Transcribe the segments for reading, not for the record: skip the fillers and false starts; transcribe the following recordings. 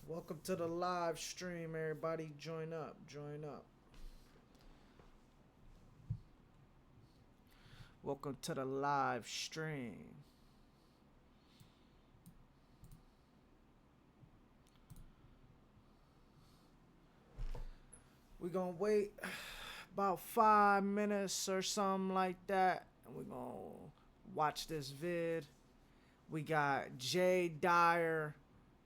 Welcome to the live stream, everybody. Join up, join up. Welcome to the live stream. We're gonna wait about 5 minutes or something like that, and we're gonna watch this vid. We got JayDyer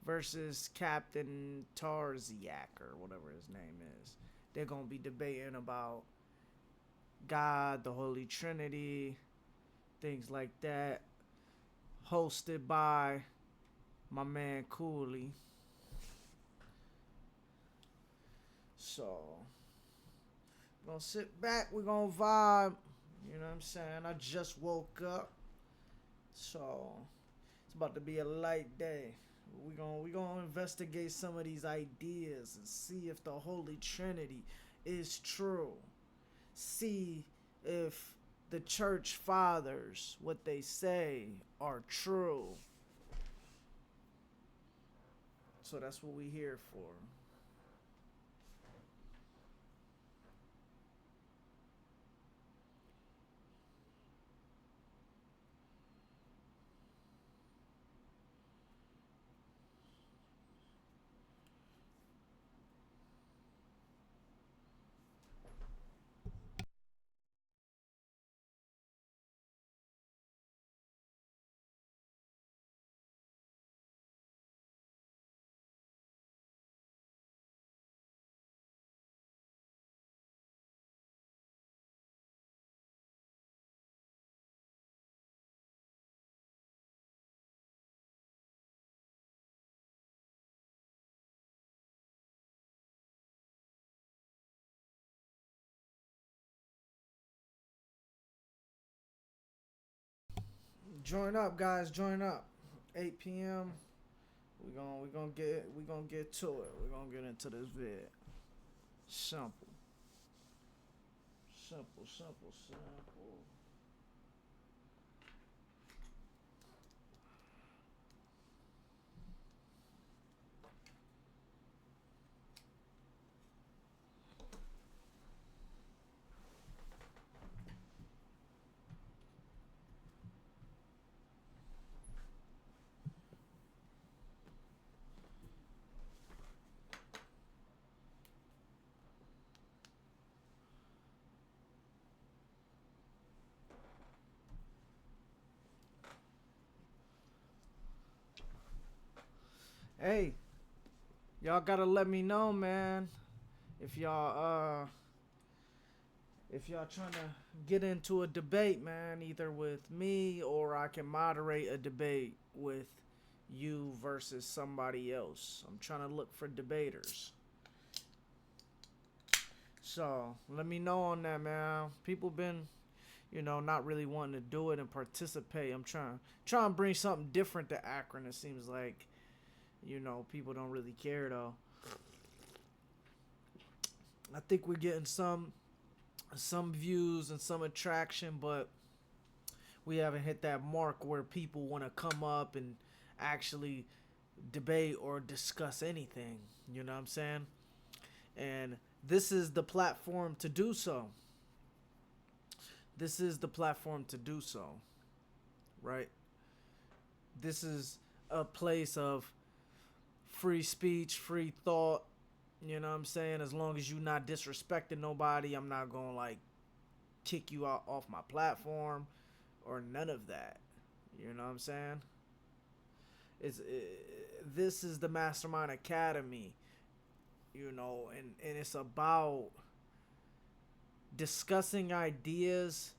versus Captain Tazaryach, or whatever his name is. They're gonna be debating about God, the Holy Trinity, things like that. Hosted by my man Cooley. So, we're gonna sit back, we're gonna vibe. You know what I'm saying? I just woke up. So, it's about to be a light day. We gonna investigate some of these ideas and see if the Holy Trinity is true. See if the church fathers, what they say, are true. So that's what we here for. Join up, guys. Join up. 8 p.m. We gonna get to it. We're gonna get into this vid. Simple. Simple, simple, simple. Hey, y'all gotta let me know, man. If y'all trying to get into a debate, man, either with me or I can moderate a debate with you versus somebody else. I'm trying to look for debaters. So let me know on that, man. People been, not really wanting to do it and participate. I'm trying to bring something different to Akron. It seems like, people don't really care though. I think we're getting some views and some attraction, but we haven't hit that mark where people want to come up and actually debate or discuss anything. You know what I'm saying? And this is the platform to do so. This is the platform to do so, right? This is a place of free speech, free thought. You know what I'm saying? As long as you're not disrespecting nobody, I'm not going to like kick you out off my platform or none of that. You know what I'm saying? This is the Mastermind Academy, and it's about discussing ideas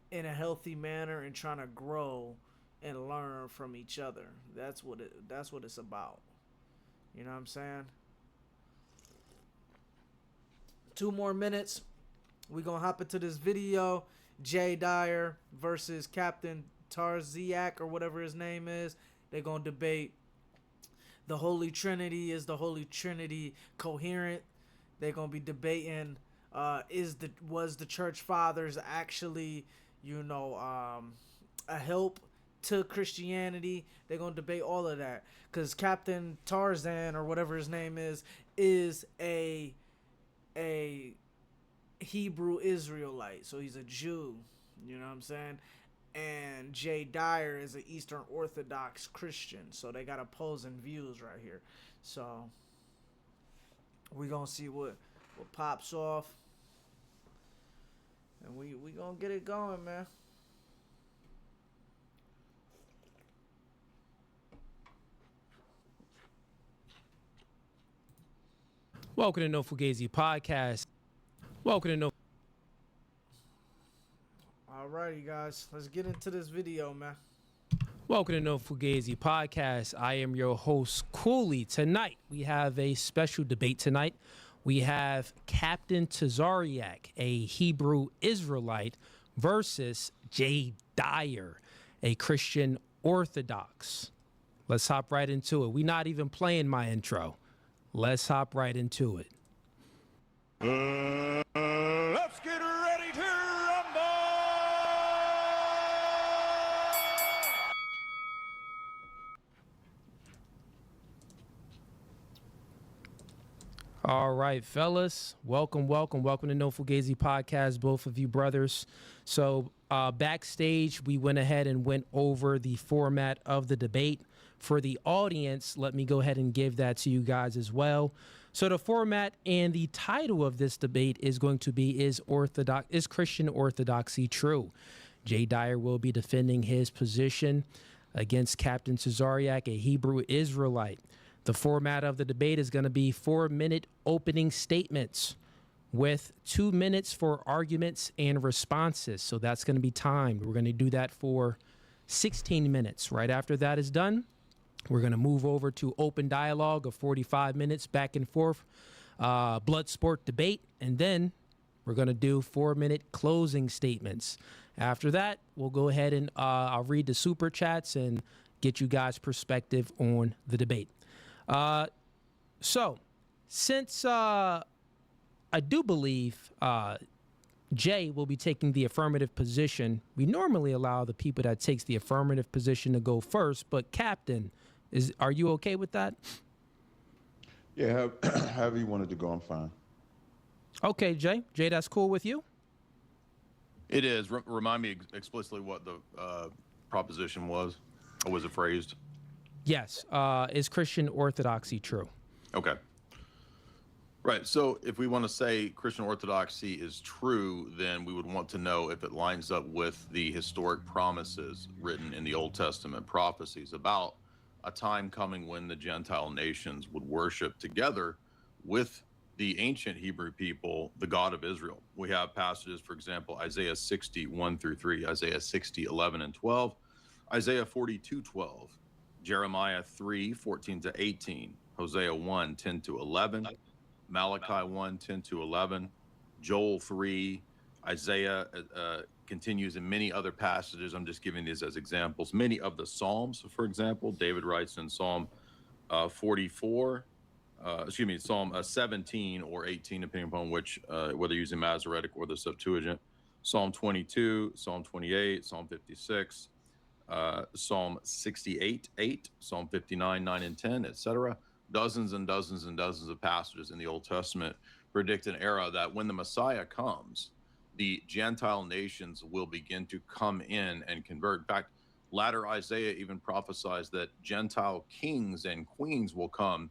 in a healthy manner and trying to grow and learn from each other. That's what it's about. You know what I'm saying? 2 more minutes. We're gonna hop into this video. JayDyer versus Captain Tazaryach, or whatever his name is. They're gonna debate the Holy Trinity. Is the Holy Trinity coherent? They're gonna be debating was the church fathers actually, a help to Christianity. They're gonna debate all of that because Captain Tarzan or whatever his name is a Hebrew Israelite, so he's a Jew. You know what I'm saying? And JayDyer is an Eastern Orthodox Christian, so they got opposing views right here. So we gonna see what pops off, and we gonna get it going, man. Welcome to No Fugazi Podcast. Welcome to No. Alrighty, guys, let's get into this video, man. Welcome to No Fugazi Podcast. I am your host, Cooley. Tonight we have a special debate. Tonight we have Captain Tazaryach, a Hebrew Israelite, versus JayDyer, a Christian Orthodox. Let's hop right into it. We're not even playing my intro. Let's hop right into it. Let's get ready to rumble! All right, fellas. Welcome to No Fugazi Podcast, both of you brothers. So backstage, we went ahead and went over the format of the debate. For the audience, let me go ahead and give that to you guys as well. So the format and the title of this debate is going to be, is Christian Orthodoxy true? JayDyer will be defending his position against Captain Tazaryach, a Hebrew Israelite. The format of the debate is going to be 4-minute opening statements with 2 minutes for arguments and responses. So that's going to be timed. We're going to do that for 16 minutes. Right after that is done, we're going to move over to open dialogue of 45 minutes, back and forth, blood sport debate, and then we're going to do 4-minute closing statements. After that, we'll go ahead and I'll read the super chats and get you guys' perspective on the debate. So, since I do believe Jay will be taking the affirmative position, we normally allow the people that takes the affirmative position to go first, but Captain, are you okay with that? Yeah, however you wanted to go, I'm fine. Okay, Jay. Jay, that's cool with you? It is. Remind me explicitly what the proposition was, or was it phrased? Yes. Is Christian Orthodoxy true? Okay. Right. So if we want to say Christian Orthodoxy is true, then we would want to know if it lines up with the historic promises written in the Old Testament prophecies about a time coming when the Gentile nations would worship together with the ancient Hebrew people, the God of Israel. We have passages, for example, Isaiah 60, 1-3, Isaiah 60, 11 and 12, Isaiah 42, 12, Jeremiah 3, 14-18, Hosea 1, 10-11, Malachi 1, 10-11, Joel 3, Isaiah continues in many other passages. I'm just giving these as examples. Many of the Psalms, for example, David writes in Psalm 44, Psalm 17 or 18, depending upon which, whether using Masoretic or the Septuagint, Psalm 22, Psalm 28, Psalm 56, Psalm 68, 8, Psalm 59, 9 and 10, etc. Dozens and dozens and dozens of passages in the Old Testament predict an era that when the Messiah comes, the Gentile nations will begin to come in and convert. In fact, latter Isaiah even prophesies that Gentile kings and queens will come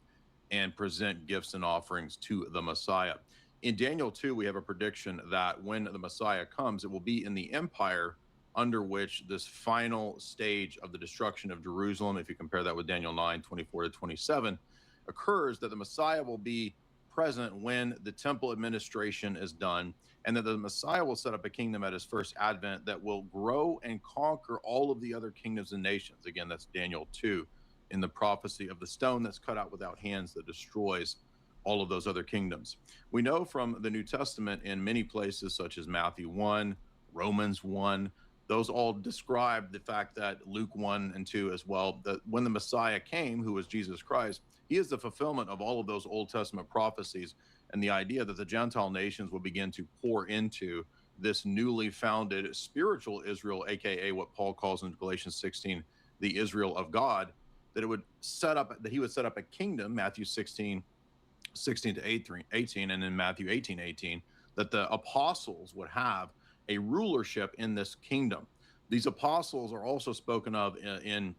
and present gifts and offerings to the Messiah. In Daniel 2, we have a prediction that when the Messiah comes, it will be in the empire under which this final stage of the destruction of Jerusalem, if you compare that with Daniel 9, 24-27, occurs, that the Messiah will be present when the temple administration is done, and that the Messiah will set up a kingdom at his first advent that will grow and conquer all of the other kingdoms and nations. Again, that's Daniel 2, in the prophecy of the stone that's cut out without hands that destroys all of those other kingdoms. We know from the New Testament in many places, such as Matthew 1, Romans 1, those all describe the fact that Luke 1 and 2 as well, that when the Messiah came, who was Jesus Christ, he is the fulfillment of all of those Old Testament prophecies, and the idea that the Gentile nations will begin to pour into this newly founded spiritual Israel, aka what Paul calls in Galatians 16, the Israel of God, that he would set up a kingdom, Matthew 16 to 18, and in Matthew 18, that the apostles would have a rulership in this kingdom. These apostles are also spoken of in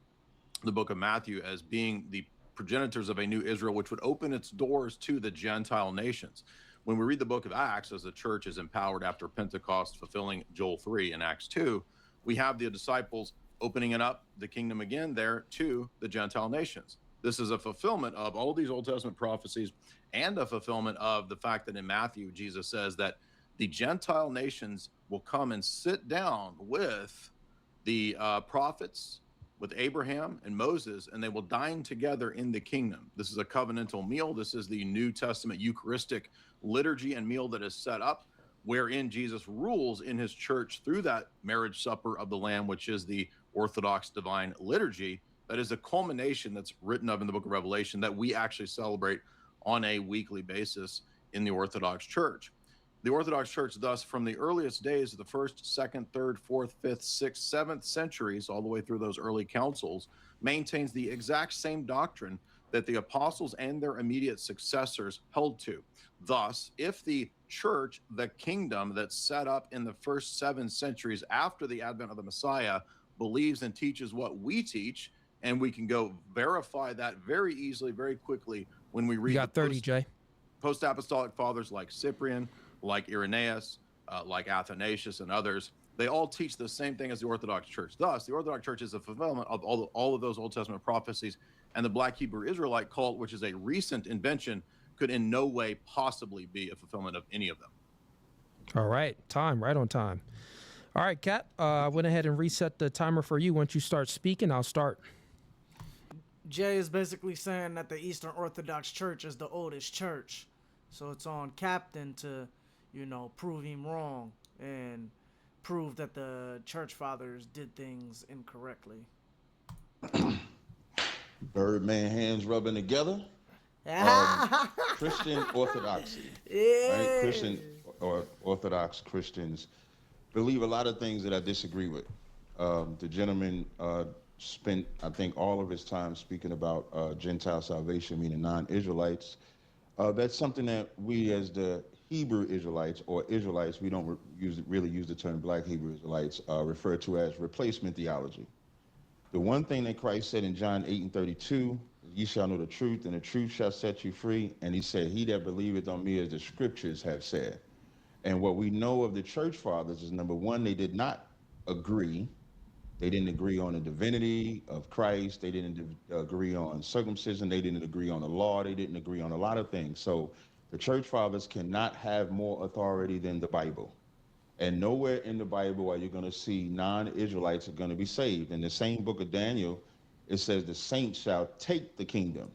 the book of Matthew as being the progenitors of a new Israel, which would open its doors to the Gentile nations. When we read the book of Acts, as the church is empowered after Pentecost, fulfilling Joel 3 and Acts 2, we have the disciples opening it up, the kingdom again there to the Gentile nations. This is a fulfillment of all these Old Testament prophecies and a fulfillment of the fact that in Matthew, Jesus says that the Gentile nations will come and sit down with the prophets, with Abraham and Moses, and they will dine together in the kingdom. This is a covenantal meal. This is the New Testament Eucharistic liturgy and meal that is set up, wherein Jesus rules in his church through that marriage supper of the Lamb, which is the Orthodox divine liturgy. That is a culmination that's written of in the book of Revelation that we actually celebrate on a weekly basis in the Orthodox Church. The Orthodox Church, thus, from the earliest days of the 1st, 2nd, 3rd, 4th, 5th, 6th, 7th centuries, all the way through those early councils, maintains the exact same doctrine that the apostles and their immediate successors held to. Thus, if the church, the kingdom that's set up in the first 7 centuries after the advent of the Messiah, believes and teaches what we teach, and we can go verify that very easily, very quickly when we read You got 30, Jay. Post-apostolic fathers like Cyprian, like Irenaeus, like Athanasius and others. They all teach the same thing as the Orthodox Church. Thus, the Orthodox Church is a fulfillment of all of those Old Testament prophecies, and the Black Hebrew Israelite cult, which is a recent invention, could in no way possibly be a fulfillment of any of them. All right, right on time. All right, Cap, I went ahead and reset the timer for you. Once you start speaking, I'll start. Jay is basically saying that the Eastern Orthodox Church is the oldest church. So it's on Captain to, prove him wrong and prove that the church fathers did things incorrectly. Birdman hands rubbing together. Christian orthodoxy. Yeah. Right? Christian or Orthodox Christians believe a lot of things that I disagree with. The gentleman spent, I think, all of his time speaking about Gentile salvation, meaning non-Israelites. That's something that we as the Hebrew Israelites or Israelites, we don't really use the term Black Hebrew Israelites, refer to as replacement theology. The one thing that Christ said in John 8:32, ye shall know the truth, and the truth shall set you free. And he said, he that believeth on me, as the scriptures have said. And what we know of the church fathers is, number one, they did not agree. They didn't agree on the divinity of Christ. They didn't agree on circumcision. They didn't agree on the law. They didn't agree on a lot of things. So the church fathers cannot have more authority than the Bible. And nowhere in the Bible are you going to see non-Israelites are going to be saved. In the same book of Daniel, it says the saints shall take the kingdom.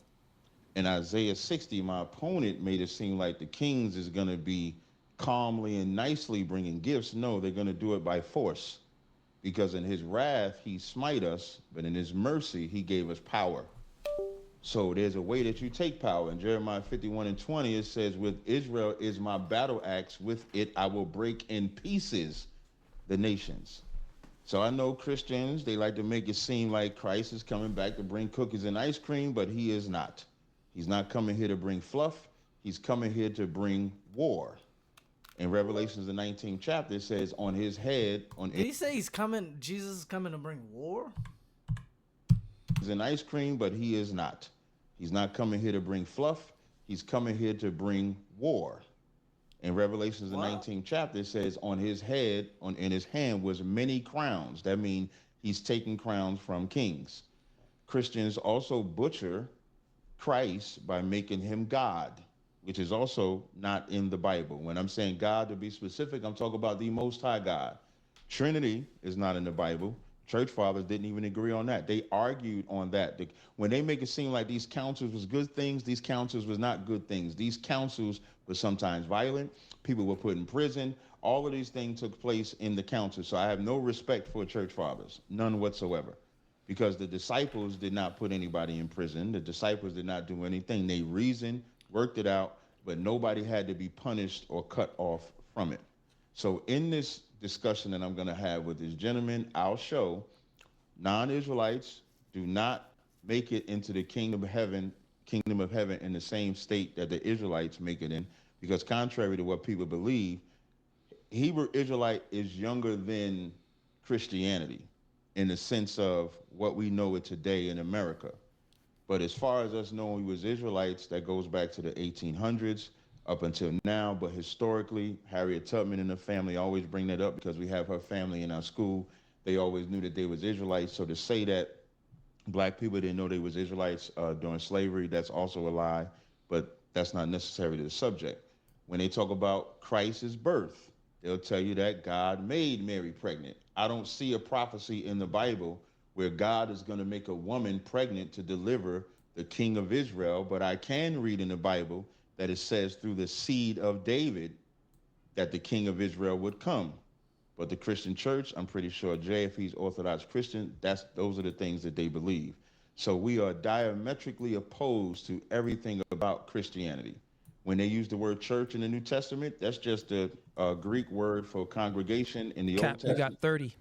In Isaiah 60, my opponent made it seem like the kings is going to be calmly and nicely bringing gifts. No, they're going to do it by force. Because in his wrath, he smite us, but in his mercy, he gave us power. So there's a way that you take power. In Jeremiah 51:20, it says, with Israel is my battle axe. With it, I will break in pieces the nations. So I know Christians, they like to make it seem like Christ is coming back to bring cookies and ice cream, but he is not. He's not coming here to bring fluff. He's coming here to bring war. In Revelations, the 19th chapter, it says on his head... Did he say Jesus is coming to bring war? He's an ice cream, but he is not. He's not coming here to bring fluff. He's coming here to bring war. In Revelations, the 19th chapter, it says on his head, in his hand was many crowns. That means he's taking crowns from kings. Christians also butcher Christ by making him God, which is also not in the Bible. When I'm saying God, to be specific, I'm talking about the Most High God. Trinity is not in the Bible. Church fathers didn't even agree on that. They argued on that. When they make it seem like these councils was good things, these councils was not good things. These councils were sometimes violent. People were put in prison. All of these things took place in the council. So I have no respect for church fathers, none whatsoever. Because the disciples did not put anybody in prison. The disciples did not do anything. They reasoned, worked it out, but nobody had to be punished or cut off from it. So in this discussion that I'm going to have with this gentleman, I'll show non-Israelites do not make it into the kingdom of heaven in the same state that the Israelites make it in, because contrary to what people believe, Hebrew Israelite is younger than Christianity in the sense of what we know it today in America. But as far as us knowing we was Israelites, that goes back to the 1800s up until now. But historically, Harriet Tubman and the family always bring that up because we have her family in our school. They always knew that they was Israelites. So to say that black people didn't know they was Israelites during slavery, that's also a lie. But that's not necessarily the subject. When they talk about Christ's birth, they'll tell you that God made Mary pregnant. I don't see a prophecy in the Bible where God is going to make a woman pregnant to deliver the king of Israel, but I can read in the Bible that it says through the seed of David that the king of Israel would come. But the Christian church, I'm pretty sure Jay, if he's Orthodox Christian, those are the things that they believe. So we are diametrically opposed to everything about Christianity. When they use the word church in the New Testament, that's just a Greek word for congregation in the Old Cap, you Testament. got 30.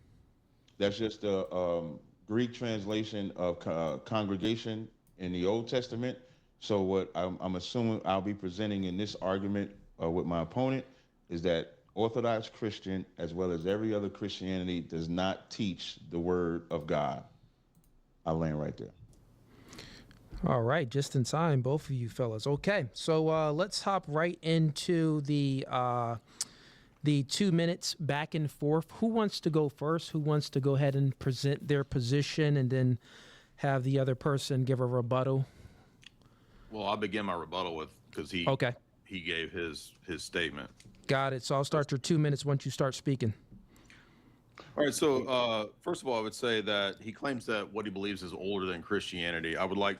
That's just a Greek translation of congregation in the Old Testament. So what I'm assuming I'll be presenting in this argument with my opponent is that Orthodox Christian, as well as every other Christianity, does not teach the word of God. I'll land right there. All right, just in time, both of you fellas. Okay, so let's hop right into the 2 minutes back and forth. Who wants to go first? Who wants to go ahead and present their position and then have the other person give a rebuttal? Well, I'll begin my rebuttal with because he gave his statement. Got it. So I'll start your 2 minutes once you start speaking. All right. So first of all, I would say that he claims that what he believes is older than Christianity. I would like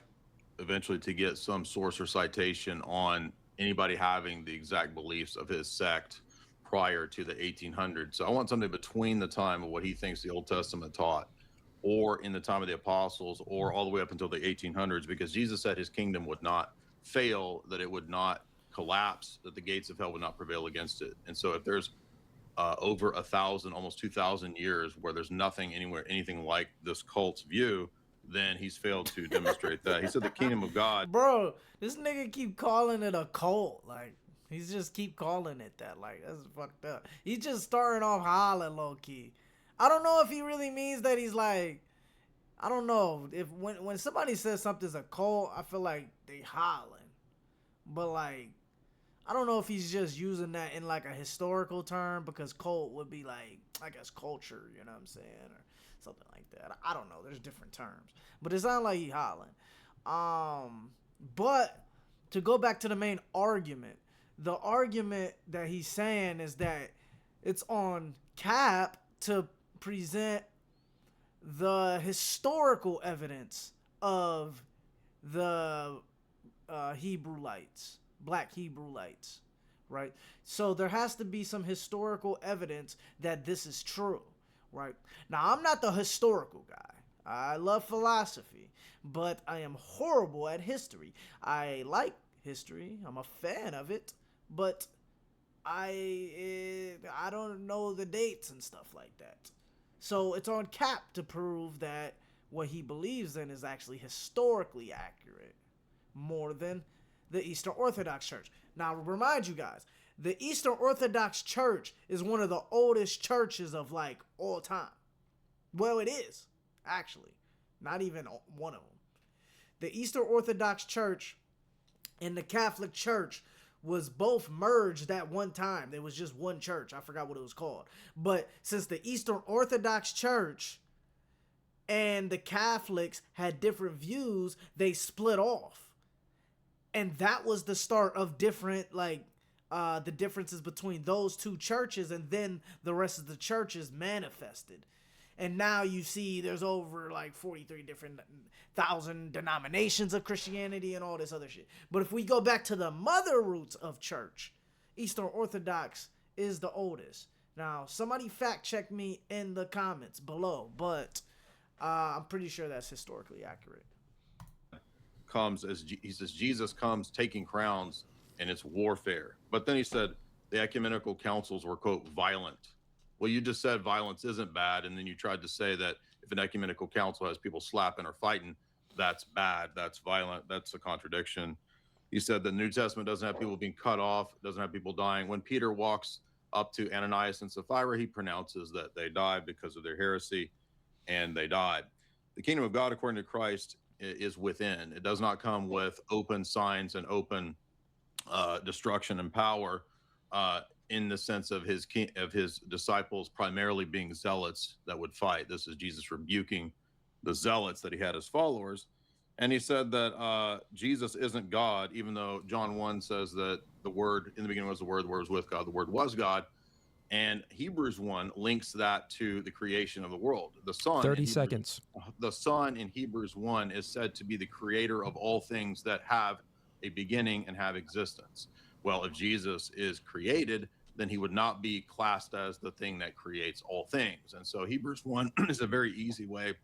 eventually to get some source or citation on anybody having the exact beliefs of his sect prior to the 1800s. So I want something between the time of what he thinks the Old Testament taught, or in the time of the apostles, or all the way up until the 1800s, because Jesus said his kingdom would not fail, that it would not collapse, that the gates of hell would not prevail against it. And so if there's over 1,000, almost 2,000 years where there's nothing anywhere, anything like this cult's view, then he's failed to demonstrate that. He said the kingdom of God. Bro, this nigga keep calling it a cult. Like, he's just keep calling it that. Like, that's fucked up. He's just starting off hollering low key. I don't know if he really means that he's like, I don't know. If when somebody says something's a cult, I feel like they hollering. But like, I don't know if he's just using that in like a historical term, because cult would be like, I guess, culture, you know what I'm saying? Or something like that. I don't know. There's different terms. But it sounds like he hollering. But to go back to the main argument, the argument that he's saying is that it's on Cap to present the historical evidence of the Hebrewites, black Hebrewites, right? So there has to be some historical evidence that this is true, right? Now, I'm not the historical guy. I love philosophy, but I am horrible at history. I like history. I'm a fan of it, but I don't know the dates and stuff like that. So it's on Cap to prove that what he believes in is actually historically accurate more than the Eastern Orthodox Church. Now, remind you guys, the Eastern Orthodox Church is one of the oldest churches of like all time. Well, it is, actually. Not even one of them. The Eastern Orthodox Church and the Catholic Church was both merged at one time. There was just one church. I forgot what it was called. But since the Eastern Orthodox Church and the Catholics had different views, they split off. And that was the start of different, like, the differences between those two churches, and then the rest of the churches manifested. And now you see there's over like 43 different thousand denominations of Christianity and all this other shit. But if we go back to the mother roots of church, Eastern Orthodox is the oldest. Now, somebody fact check me in the comments below, but I'm pretty sure that's historically accurate. Comes as he says, Jesus comes taking crowns, and it's warfare. But then he said, the ecumenical councils were, quote, violent. Well, you just said violence isn't bad, and then you tried to say that if an ecumenical council has people slapping or fighting, that's bad, that's violent, that's a contradiction. You said the New Testament doesn't have people being cut off, doesn't have people dying. When Peter walks up to Ananias and Sapphira, he pronounces that they died because of their heresy, and they died. The kingdom of God, according to Christ, is within. It does not come with open signs and open destruction and power, in the sense of his disciples primarily being zealots that would fight. This is Jesus rebuking the zealots that he had as followers. And he said that Jesus isn't God, even though John 1 says that the Word, in the beginning was the Word was with God, the Word was God. And Hebrews 1 links that to the creation of the world. The Son, 30 seconds. The Son in Hebrews 1 is said to be the creator of all things that have a beginning and have existence. Well, if Jesus is created, then he would not be classed as the thing that creates all things. And so Hebrews 1 is a very easy way,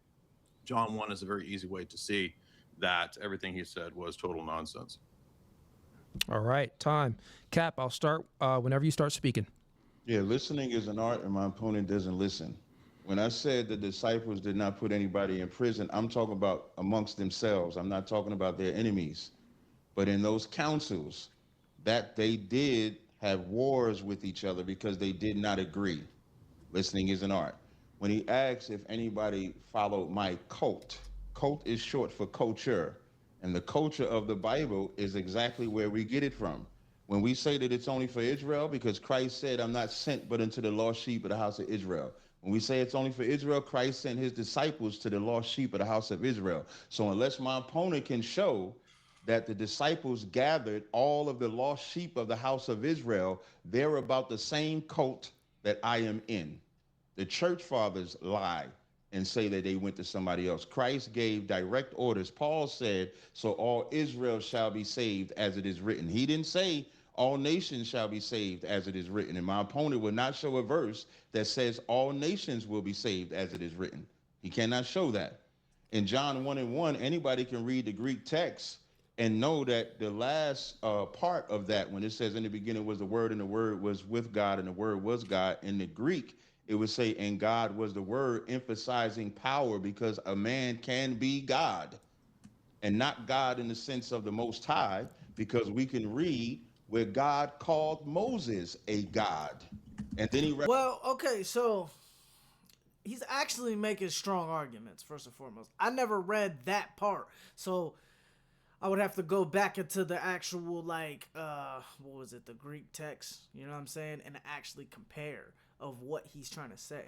John 1 is a very easy way to see that everything he said was total nonsense. All right, time. Cap, I'll start whenever you start speaking. Yeah, listening is an art, and my opponent doesn't listen. When I said the disciples did not put anybody in prison, I'm talking about amongst themselves. I'm not talking about their enemies. But in those councils, that they did have wars with each other because they did not agree. Listening is an art. When he asks if anybody followed my cult, cult is short for culture. And the culture of the Bible is exactly where we get it from. When we say that it's only for Israel, because Christ said, I'm not sent but unto the lost sheep of the house of Israel. When we say it's only for Israel, Christ sent his disciples to the lost sheep of the house of Israel. So unless my opponent can show that the disciples gathered all of the lost sheep of the house of Israel, they're about the same cult that I am in. The church fathers lie and say that they went to somebody else. Christ gave direct orders. Paul said, so all Israel shall be saved as it is written. He didn't say all nations shall be saved as it is written. And my opponent will not show a verse that says all nations will be saved as it is written. He cannot show that. In John 1:1, anybody can read the Greek text and know that the last part of that, when it says in the beginning was the Word and the Word was with God and the Word was God, in the Greek, it would say, and God was the Word, emphasizing power, because a man can be God and not God in the sense of the Most High, because we can read where God called Moses a God. And then he Well, okay, so he's actually making strong arguments, first and foremost. I never read that part. So I would have to go back into the actual, like, what was it, the Greek text, you know what I'm saying, and actually compare of what he's trying to say.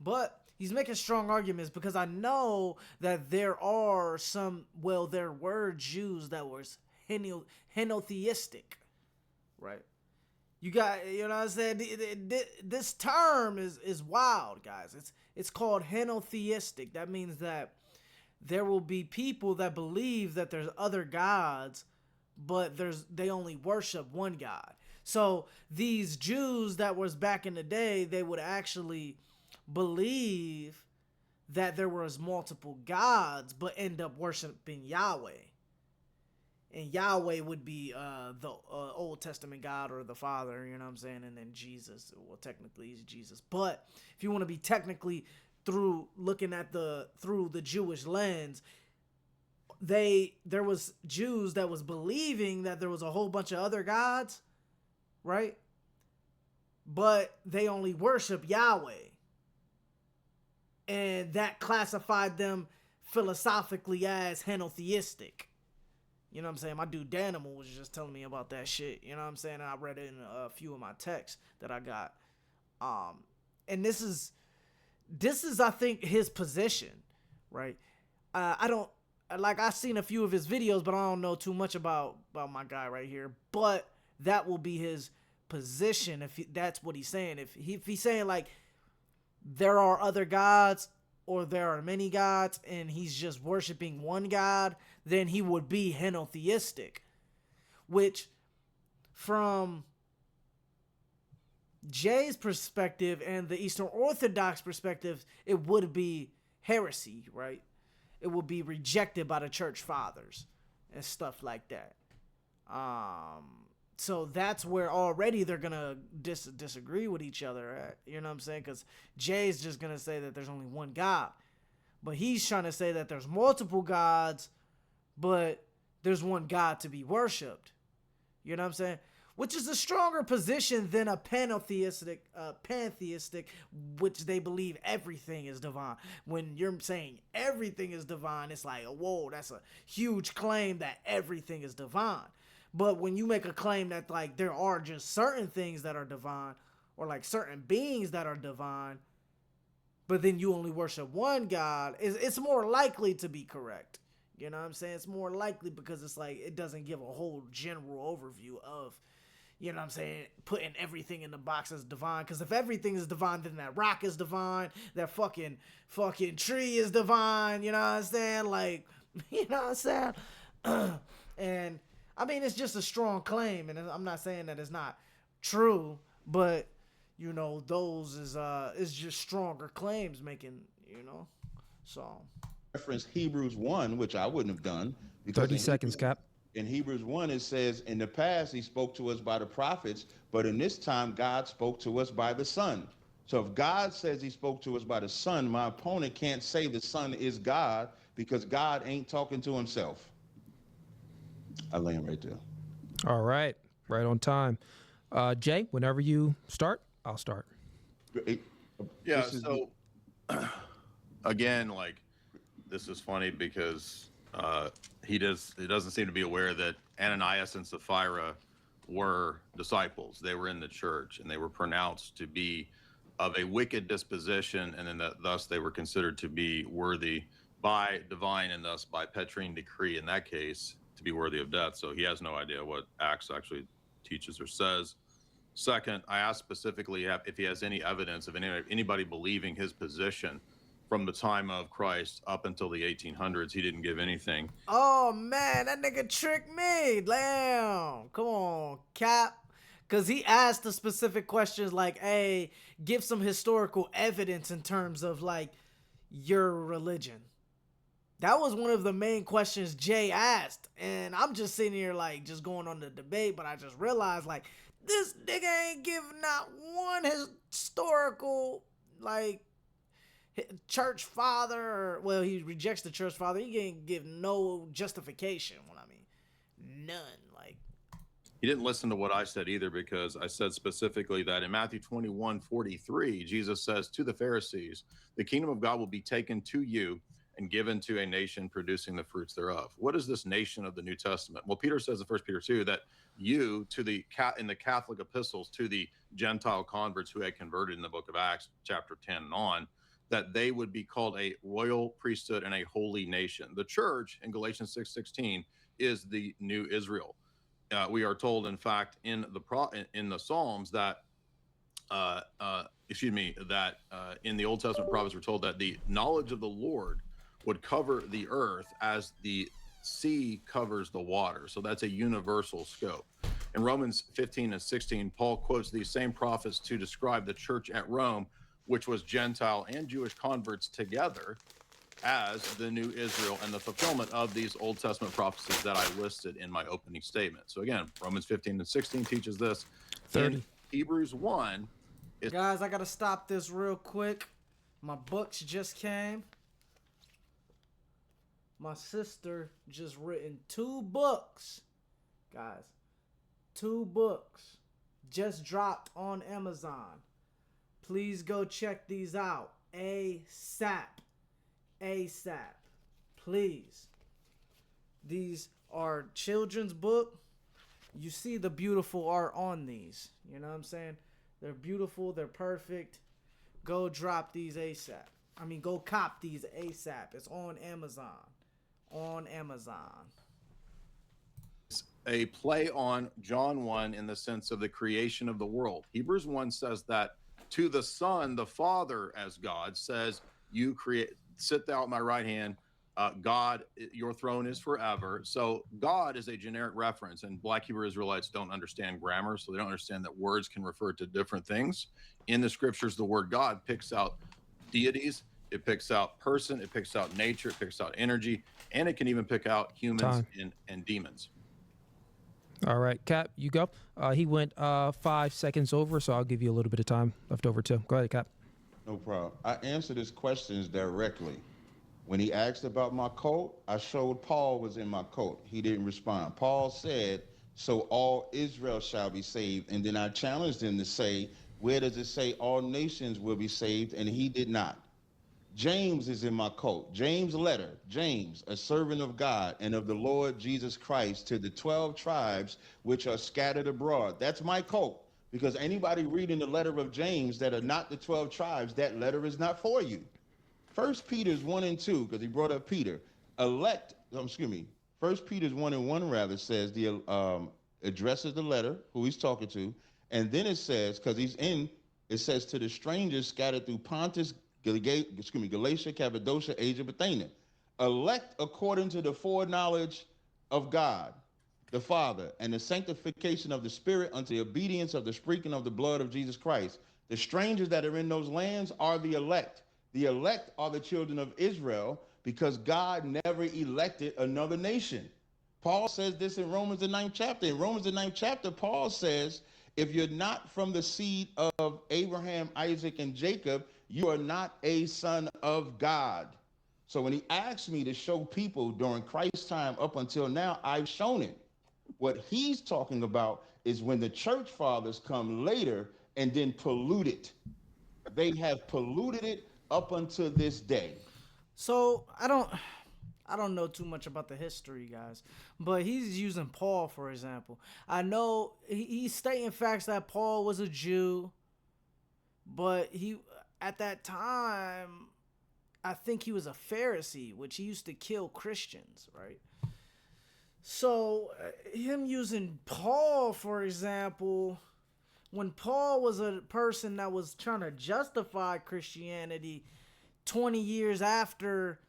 But he's making strong arguments because I know that there are some, well, there were Jews that were henotheistic, right? You got, you know what I'm saying? This term is wild, guys. It's called henotheistic. That means that there will be people that believe that there's other gods, but they only worship one God. So these Jews that was back in the day, they would actually believe that there was multiple gods, but end up worshiping Yahweh. And Yahweh would be the Old Testament God, or the Father, you know what I'm saying? And then Jesus, well, technically he's Jesus. But if you want to be technically through looking at through the Jewish lens, there was Jews that was believing that there was a whole bunch of other gods, right? But they only worship Yahweh. And that classified them philosophically as henotheistic. You know what I'm saying? My dude Danimal was just telling me about that shit. You know what I'm saying? And I read it in a few of my texts that I got. And this is I think his position, right? I've seen a few of his videos, but I don't know too much about my guy right here. But that will be his position if that's what he's saying. If he's saying like there are other gods, or there are many gods, and he's just worshiping one God, then he would be henotheistic. Which, from Jay's perspective and the Eastern Orthodox perspective, it would be heresy, right? It would be rejected by the church fathers and stuff like that. So that's where already they're gonna disagree with each other at, you know what I'm saying? Because Jay's just gonna say that there's only one God, but he's trying to say that there's multiple gods, but there's one God to be worshipped. You know what I'm saying? Which is a stronger position than a pantheistic, which they believe everything is divine. When you're saying everything is divine, it's like, whoa, that's a huge claim that everything is divine. But when you make a claim that like there are just certain things that are divine, or like certain beings that are divine, but then you only worship one God, it's more likely to be correct. You know what I'm saying? It's more likely because it's like it doesn't give a whole general overview of, you know what I'm saying, putting everything in the box as divine. Because if everything is divine, then that rock is divine, that fucking tree is divine, you know what I'm saying? Like, you know what I'm saying? And I mean, it's just a strong claim, and I'm not saying that it's not true, but you know, those is just stronger claims making, you know. So Reference Hebrews 1, which I wouldn't have done. Because 30 seconds, Cap. In Hebrews 1, it says, in the past, he spoke to us by the prophets, but in this time, God spoke to us by the Son. So if God says he spoke to us by the Son, my opponent can't say the Son is God because God ain't talking to himself. I land right there. All right. Right on time. Jay, whenever you start, I'll start. Yeah, so again, like, this is funny because he doesn't seem to be aware that Ananias and Sapphira were disciples. They were in the church, and they were pronounced to be of a wicked disposition, and then thus they were considered to be worthy by divine, and thus by Petrine decree in that case to be worthy of death. So he has no idea what Acts actually teaches or says. Second, I asked specifically if he has any evidence of anybody believing his position from the time of Christ up until the 1800s. He didn't give anything. oh man, that nigga tricked me. Damn, come on, Cap. Because he asked the specific questions like, hey, give some historical evidence in terms of like your religion. That was one of the main questions Jay asked. And I'm just sitting here like just going on the debate, but I just realized like this nigga ain't giving not one historical like church father, or well, he rejects the church father. He can't give no justification. Well, I mean, none. Like, He didn't listen to what I said either, because I said specifically that in Matthew 21:43, Jesus says to the Pharisees, the kingdom of God will be taken to you and given to a nation producing the fruits thereof. What is this nation of the New Testament? Well, Peter says in 1 Peter 2 that you, in the Catholic epistles to the Gentile converts who had converted in the book of Acts, chapter 10 and on, that they would be called a royal priesthood and a holy nation. The church in Galatians 6:16 is the new Israel. We are told, in fact, in the Psalms that, in the Old Testament prophets we're told that the knowledge of the Lord would cover the earth as the sea covers the water. So that's a universal scope. In Romans 15 and 16, Paul quotes these same prophets to describe the church at Rome, which was Gentile and Jewish converts together, as the new Israel and the fulfillment of these Old Testament prophecies that I listed in my opening statement. So again, Romans 15 and 16 teaches this. 30. In Hebrews 1, guys, I gotta stop this real quick. My books just came. My sister just written 2 books. Guys, 2 books just dropped on Amazon. Please go check these out. ASAP. Please. These are children's book. You see the beautiful art on these. You know what I'm saying? They're beautiful. They're perfect. Go drop these ASAP. I mean, go cop these ASAP. It's on Amazon. a play on John 1 in the sense of the creation of the world. Hebrews 1 says that to the Son, the Father as God says, you create, sit thou at my right hand. God, your throne is forever. So God is a generic reference, and Black Hebrew Israelites don't understand grammar, so they don't understand that words can refer to different things. In the scriptures, the word God picks out deities, it picks out person, it picks out nature, it picks out energy, and it can even pick out humans and demons. All right, Cap, you go. He went 5 seconds over, so I'll give you a little bit of time left over too. Go ahead, Cap. No problem. I answered his questions directly. When he asked about my cult, I showed Paul was in my cult. He didn't respond. Paul said, so all Israel shall be saved. And then I challenged him to say, where does it say all nations will be saved? And he did not. James is in my cult. James' letter, James, a servant of God and of the Lord Jesus Christ, to the 12 tribes which are scattered abroad. That's my cult. Because anybody reading the letter of James that are not the 12 tribes, that letter is not for you. First Peter's 1 and 2, because he brought up Peter. First Peter's 1 and 1 rather says addresses the letter, who he's talking to, and then it says, because it says to the strangers scattered through Pontus, Galatia, Cappadocia, Asia, Bithynia, elect according to the foreknowledge of God, the Father, and the sanctification of the Spirit unto the obedience of the sprinkling of the blood of Jesus Christ. The strangers that are in those lands are the elect. The elect are the children of Israel because God never elected another nation. Paul says this in Romans the 9th chapter. In Romans the 9th chapter, Paul says, if you're not from the seed of Abraham, Isaac, and Jacob, you are not a son of God. So when he asked me to show people during Christ's time up until now, I've shown it. What he's talking about is when the church fathers come later and then pollute it. They have polluted it up until this day. So I don't know too much about the history, guys, but he's using Paul for example. I know he's stating facts that Paul was a Jew, but he at that time, I think he was a Pharisee, which he used to kill Christians, right? So him using Paul for example, when Paul was a person that was trying to justify Christianity 20 years after,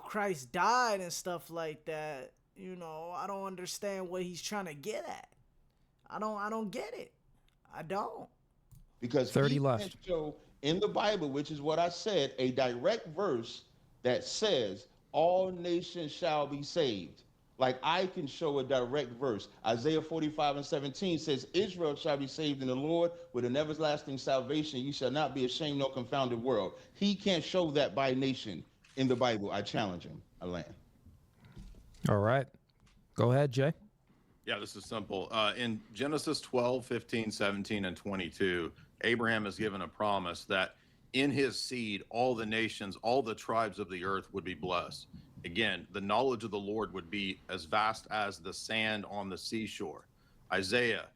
Christ died and stuff like that, I don't understand what he's trying to get at. I don't get it. I don't. Because 30 he left. can't show in the Bible, which is what I said, a direct verse that says all nations shall be saved. Like I can show a direct verse. Isaiah 45 and 17 says, Israel shall be saved in the Lord with an everlasting salvation. You shall not be ashamed nor confounded world. He can't show that by nation in the Bible. I challenge him. I land. All right. Go ahead, Jay. Yeah, this is simple. In Genesis 12, 15, 17, and 22, Abraham is given a promise that in his seed, all the nations, all the tribes of the earth would be blessed. Again, the knowledge of the Lord would be as vast as the sand on the seashore. Isaiah,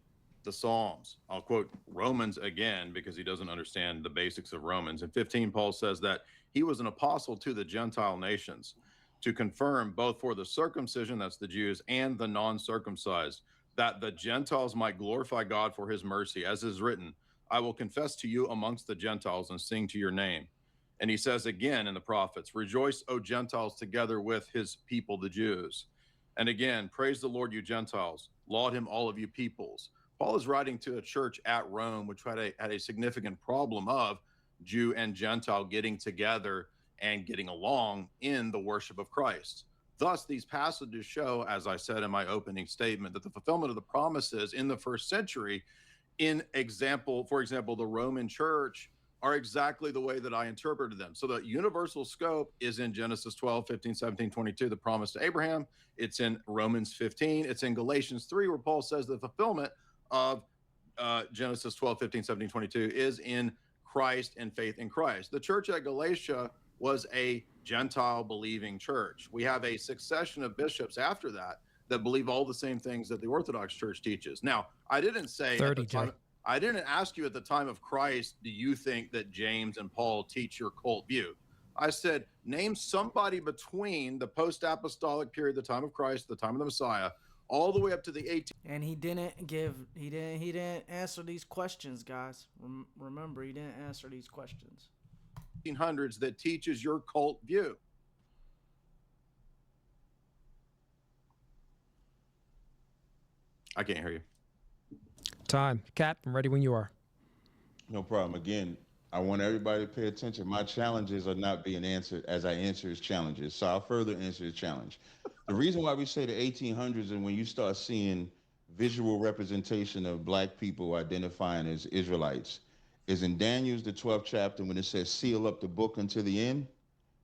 the Psalms, I'll quote Romans again because he doesn't understand the basics of Romans. In 15, Paul says that he was an apostle to the Gentile nations to confirm both for the circumcision, that's the Jews, and the non-circumcised, that the Gentiles might glorify God for his mercy, as is written, I will confess to you amongst the Gentiles and sing to your name. And he says again in the prophets, rejoice, O Gentiles, together with his people, the Jews. And again, praise the Lord, you Gentiles. Laud him, all of you peoples. Paul is writing to a church at Rome, which had a significant problem of Jew and Gentile getting together and getting along in the worship of Christ. Thus, these passages show, as I said in my opening statement, that the fulfillment of the promises in the first century, for example, the Roman church, are exactly the way that I interpreted them. So the universal scope is in Genesis 12, 15, 17, 22, the promise to Abraham. It's in Romans 15. It's in Galatians 3, where Paul says the fulfillment of Genesis 12, 15, 17, 22 is in Christ and faith in Christ. The church at Galatia was a Gentile believing church. We have a succession of bishops after that believe all the same things that the Orthodox Church teaches. Now, I didn't say 30, Jay. I didn't ask you at the time of Christ, do you think that James and Paul teach your cult view? I said, name somebody between the post-apostolic period, the time of Christ, the time of the Messiah, all the way up to the 18. And he didn't answer these questions, guys. Remember, he didn't answer these questions. 1800s that teaches your cult view. I can't hear you. Time. Cap, I'm ready when you are. No problem. Again, I want everybody to pay attention. My challenges are not being answered as I answer his challenges. So I'll further answer his challenge. The reason why we say the 1800s and when you start seeing visual representation of black people identifying as Israelites is in Daniel's the 12th chapter when it says seal up the book until the end.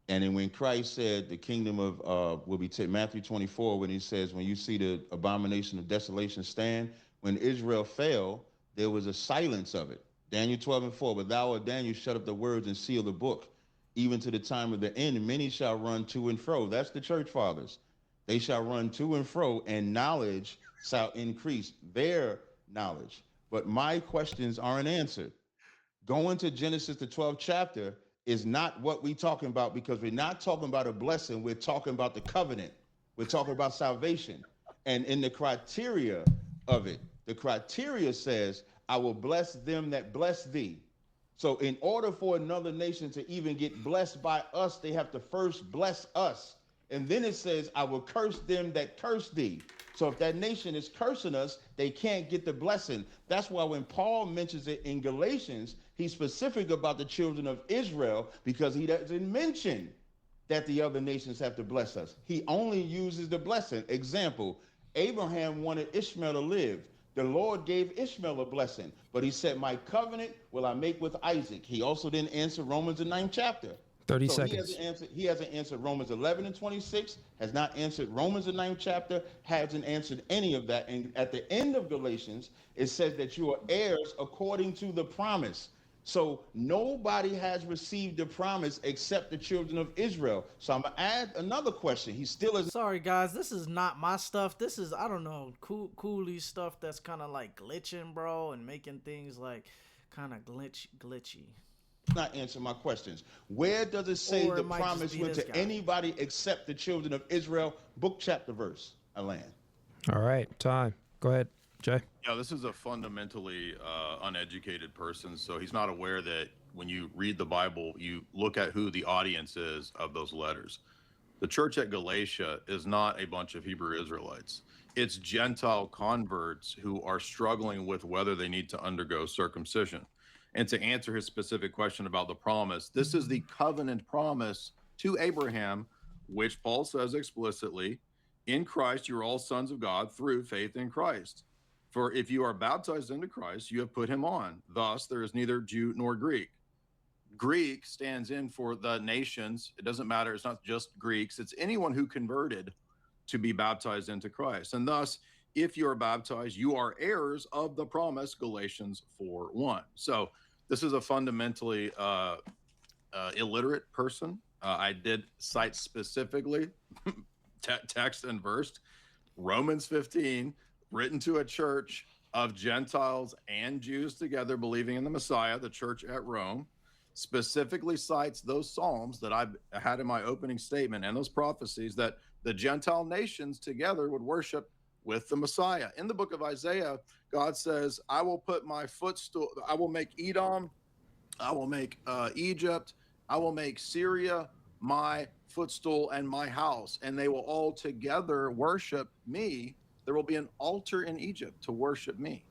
And then when Christ said the kingdom of will be Matthew 24, when he says, when you see the abomination of desolation stand, when Israel fell, there was a silence of it. Daniel 12:4, but thou, O Daniel, shut up the words and seal the book, even to the time of the end. And many shall run to and fro. That's the church fathers. They shall run to and fro, and knowledge shall increase their knowledge. But my questions aren't answered. Going to Genesis, the 12th chapter, is not what we're talking about, because we're not talking about a blessing. We're talking about the covenant. We're talking about salvation. And in the criteria of it, the criteria says, I will bless them that bless thee. So in order for another nation to even get blessed by us, they have to first bless us. And then it says, I will curse them that curse thee. So if that nation is cursing us, they can't get the blessing. That's why when Paul mentions it in Galatians, he's specific about the children of Israel, because he doesn't mention that the other nations have to bless us. He only uses the blessing. Example, Abraham wanted Ishmael to live. The Lord gave Ishmael a blessing, but he said, my covenant will I make with Isaac. He also didn't answer Romans, the 9th chapter. 30 So seconds. he hasn't answered Romans 11:26, has not answered Romans the 9th chapter, hasn't answered any of that. And at the end of Galatians, it says that you are heirs according to the promise. So nobody has received the promise except the children of Israel. So I'm gonna add another question. He still is. Sorry guys, this is not my stuff. This is, I don't know, Cooley's stuff that's kind of like glitching, bro, and making things like kind of glitchy. Not answer my questions. Where does it say Or the it might just promise be went this to guy. anybody except the children of Israel? Book, chapter, verse. I land. All right, time. Go ahead, Jay. Yeah, this is a fundamentally uneducated person, so he's not aware that when you read the Bible, you look at who the audience is of those letters. The church at Galatia is not a bunch of Hebrew Israelites. It's Gentile converts who are struggling with whether they need to undergo circumcision. And to answer his specific question about the promise, this is the covenant promise to Abraham, which Paul says explicitly, in Christ, you're all sons of God through faith in Christ. For if you are baptized into Christ, you have put him on. Thus, there is neither Jew nor Greek. Greek stands in for the nations. It doesn't matter. It's not just Greeks. It's anyone who converted to be baptized into Christ. And thus, if you are baptized, you are heirs of the promise, Galatians 4:1. So this is a fundamentally illiterate person. I did cite specifically text and verse, Romans 15, written to a church of Gentiles and Jews together believing in the Messiah, the church at Rome, specifically cites those Psalms that I had in my opening statement and those prophecies that the Gentile nations together would worship with the Messiah. In the book of Isaiah, God says, I will put my footstool, I will make Edom, I will make Egypt, I will make Syria my footstool and my house, and they will all together worship me. There will be an altar in Egypt to worship me.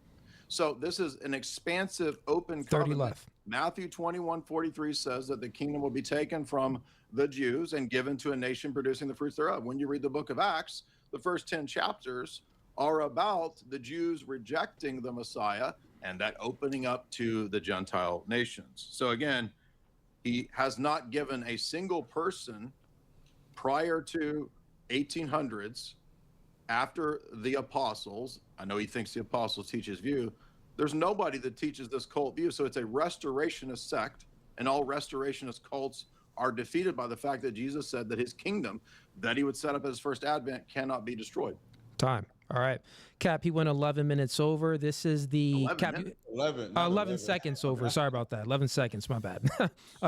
So this is an expansive, open 30 covenant. left. Matthew 21:43 says that the kingdom will be taken from the Jews and given to a nation producing the fruits thereof. When you read the book of Acts, the first 10 chapters are about the Jews rejecting the Messiah and that opening up to the Gentile nations. So again, he has not given a single person prior to 1800s, after the apostles. I know he thinks the apostles teach his view. There's nobody that teaches this cult view. So it's a restorationist sect, and all restorationist cults are defeated by the fact that Jesus said that his kingdom that he would set up as his first advent cannot be destroyed. Time. All right. Cap, he went 11 minutes over. This is the 11 Cap. minutes? 11 seconds over. Sorry about that. 11 seconds. My bad.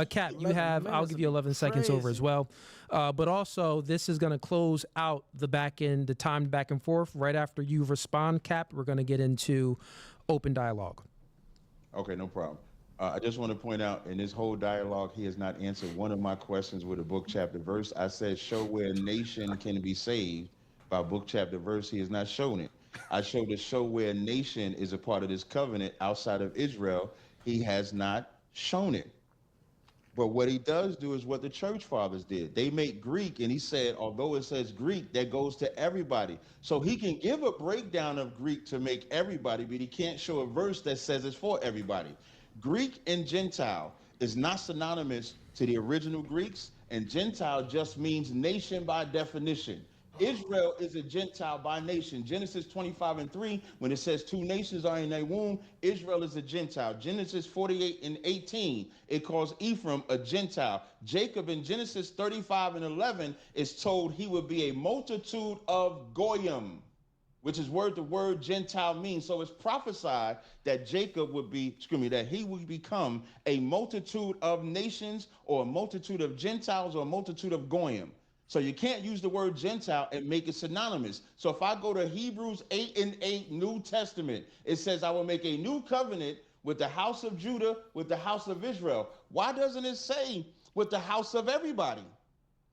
Cap, you 11 have, I'll minutes give you 11 seconds over as crazy. well. But also, this is going to close out the back end, the time back and forth. Right after you respond, Cap, we're going to get into open dialogue. Okay, no problem. I just want to point out in this whole dialogue, he has not answered one of my questions with a book, chapter, verse. I said, show where a nation can be saved by book, chapter, verse. He has not shown it. I showed to show where a nation is a part of this covenant outside of Israel. He has not shown it. But what he does do is what the church fathers did. They make Greek, and he said, although it says Greek, that goes to everybody. So he can give a breakdown of Greek to make everybody, but he can't show a verse that says it's for everybody. Greek and Gentile is not synonymous to the original Greeks, and Gentile just means nation by definition. Israel is a Gentile by nation. Genesis 25:3, when it says two nations are in their womb, Israel is a Gentile. Genesis 48:18, it calls Ephraim a Gentile. Jacob in Genesis 35:11 is told he would be a multitude of Goyim, which is word the word Gentile means. So it's prophesied that Jacob would be, that he would become a multitude of nations, or a multitude of Gentiles, or a multitude of Goyim. So you can't use the word Gentile and make it synonymous. So if I go to Hebrews 8:8, New Testament, it says, I will make a new covenant with the house of Judah, with the house of Israel. Why doesn't it say with the house of everybody?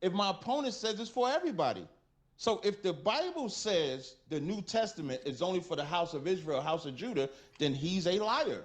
If my opponent says it's for everybody. So if the Bible says the New Testament is only for the house of Israel, house of Judah, then he's a liar.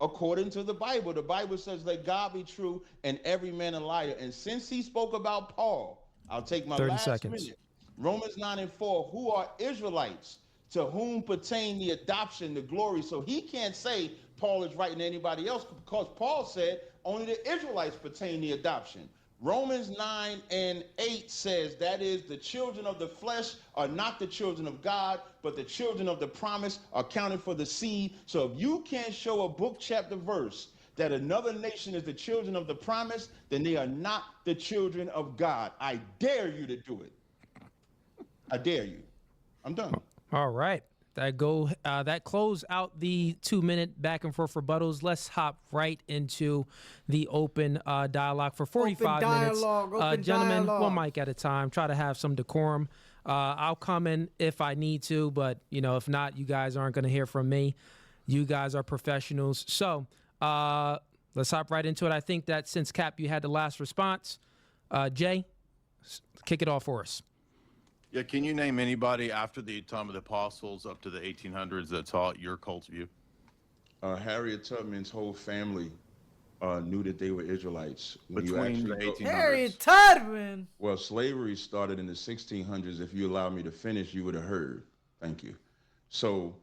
According to the Bible says, let God be true and every man a liar. And since he spoke about Paul, I'll take my 30 last seconds. minute. Romans 9:4, who are Israelites, to whom pertain the adoption, the glory. So he can't say Paul is writing to anybody else, because Paul said only the Israelites pertain the adoption. Romans 9:8 says, that is, the children of the flesh are not the children of God, but the children of the promise are counted for the seed. So if you can't show a book, chapter, verse that another nation is the children of the promise, then they are not the children of God. I dare you to do it. I dare you. I'm done. All right. That close out the 2-minute back and forth rebuttals. Let's hop right into the open dialogue for 45 minutes. Gentlemen, one mic at a time. Try to have some decorum. I'll come in if I need to, but if not, you guys aren't going to hear from me. You guys are professionals. So let's hop right into it. I think that since Cap, you had the last response, Jay, kick it off for us. Yeah, can you name anybody after the time of the apostles up to the 1800s that taught your cult view? Harriet Tubman's whole family knew that they were Israelites. Between the 1800s. Harriet Tubman. Well, slavery started in the 1600s. If you allow me to finish, you would have heard. Thank you. So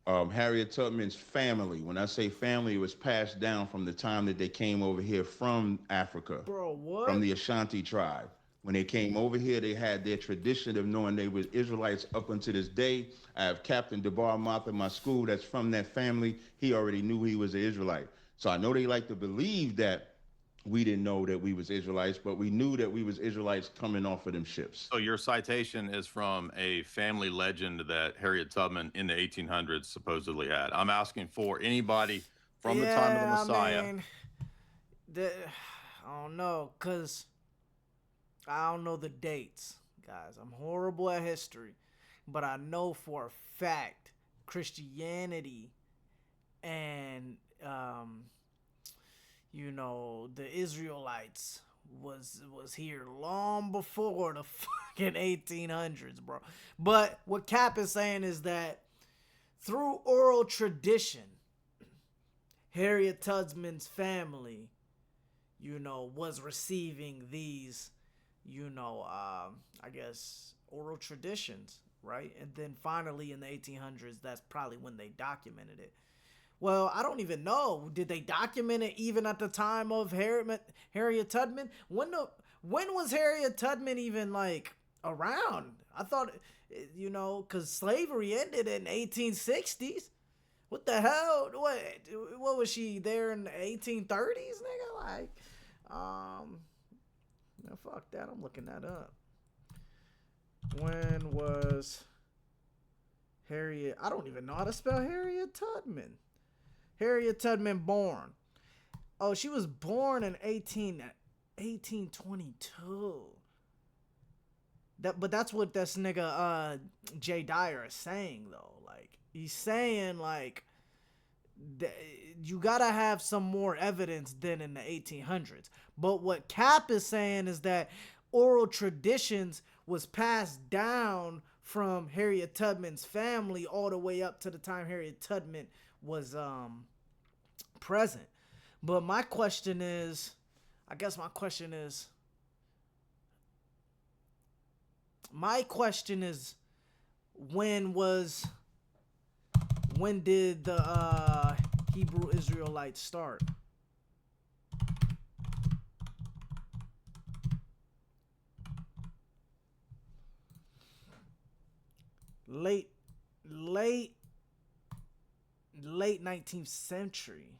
Harriet Tubman's family, when I say family, it was passed down from the time that they came over here from Africa. Bro, what? From the Ashanti tribe. When they came over here, they had their tradition of knowing they were Israelites up until this day. I have Captain DeBar Moth in my school that's from that family. He already knew he was an Israelite. So I know they like to believe that we didn't know that we was Israelites, but we knew that we was Israelites coming off of them ships. So your citation is from a family legend that Harriet Tubman in the 1800s supposedly had. I'm asking for anybody from the time of the Messiah. I don't know, because I don't know the dates, guys. I'm horrible at history. But I know for a fact Christianity and, the Israelites was here long before the fucking 1800s, bro. But what Cap is saying is that through oral tradition, Harriet Tubman's family, was receiving these, I guess, oral traditions, right? And then finally in the 1800s, that's probably when they documented it. Well, I don't even know. Did they document it even at the time of Harriet Tubman? When was Harriet Tubman even, around? I thought, because slavery ended in 1860s. What the hell? What was she there in the 1830s, nigga? No, fuck that. I'm looking that up. When was Harriet? I don't even know how to spell Harriet Tubman. Harriet Tubman born. Oh, she was born in 1822. But that's what this nigga JayDyer is saying though. He's saying you gotta have some more evidence than in the 1800s. But what Cap is saying is that oral traditions was passed down from Harriet Tubman's family all the way up to the time Harriet Tubman was present. But my question is, I guess my question is when did the Hebrew Israelites start? Late 19th century.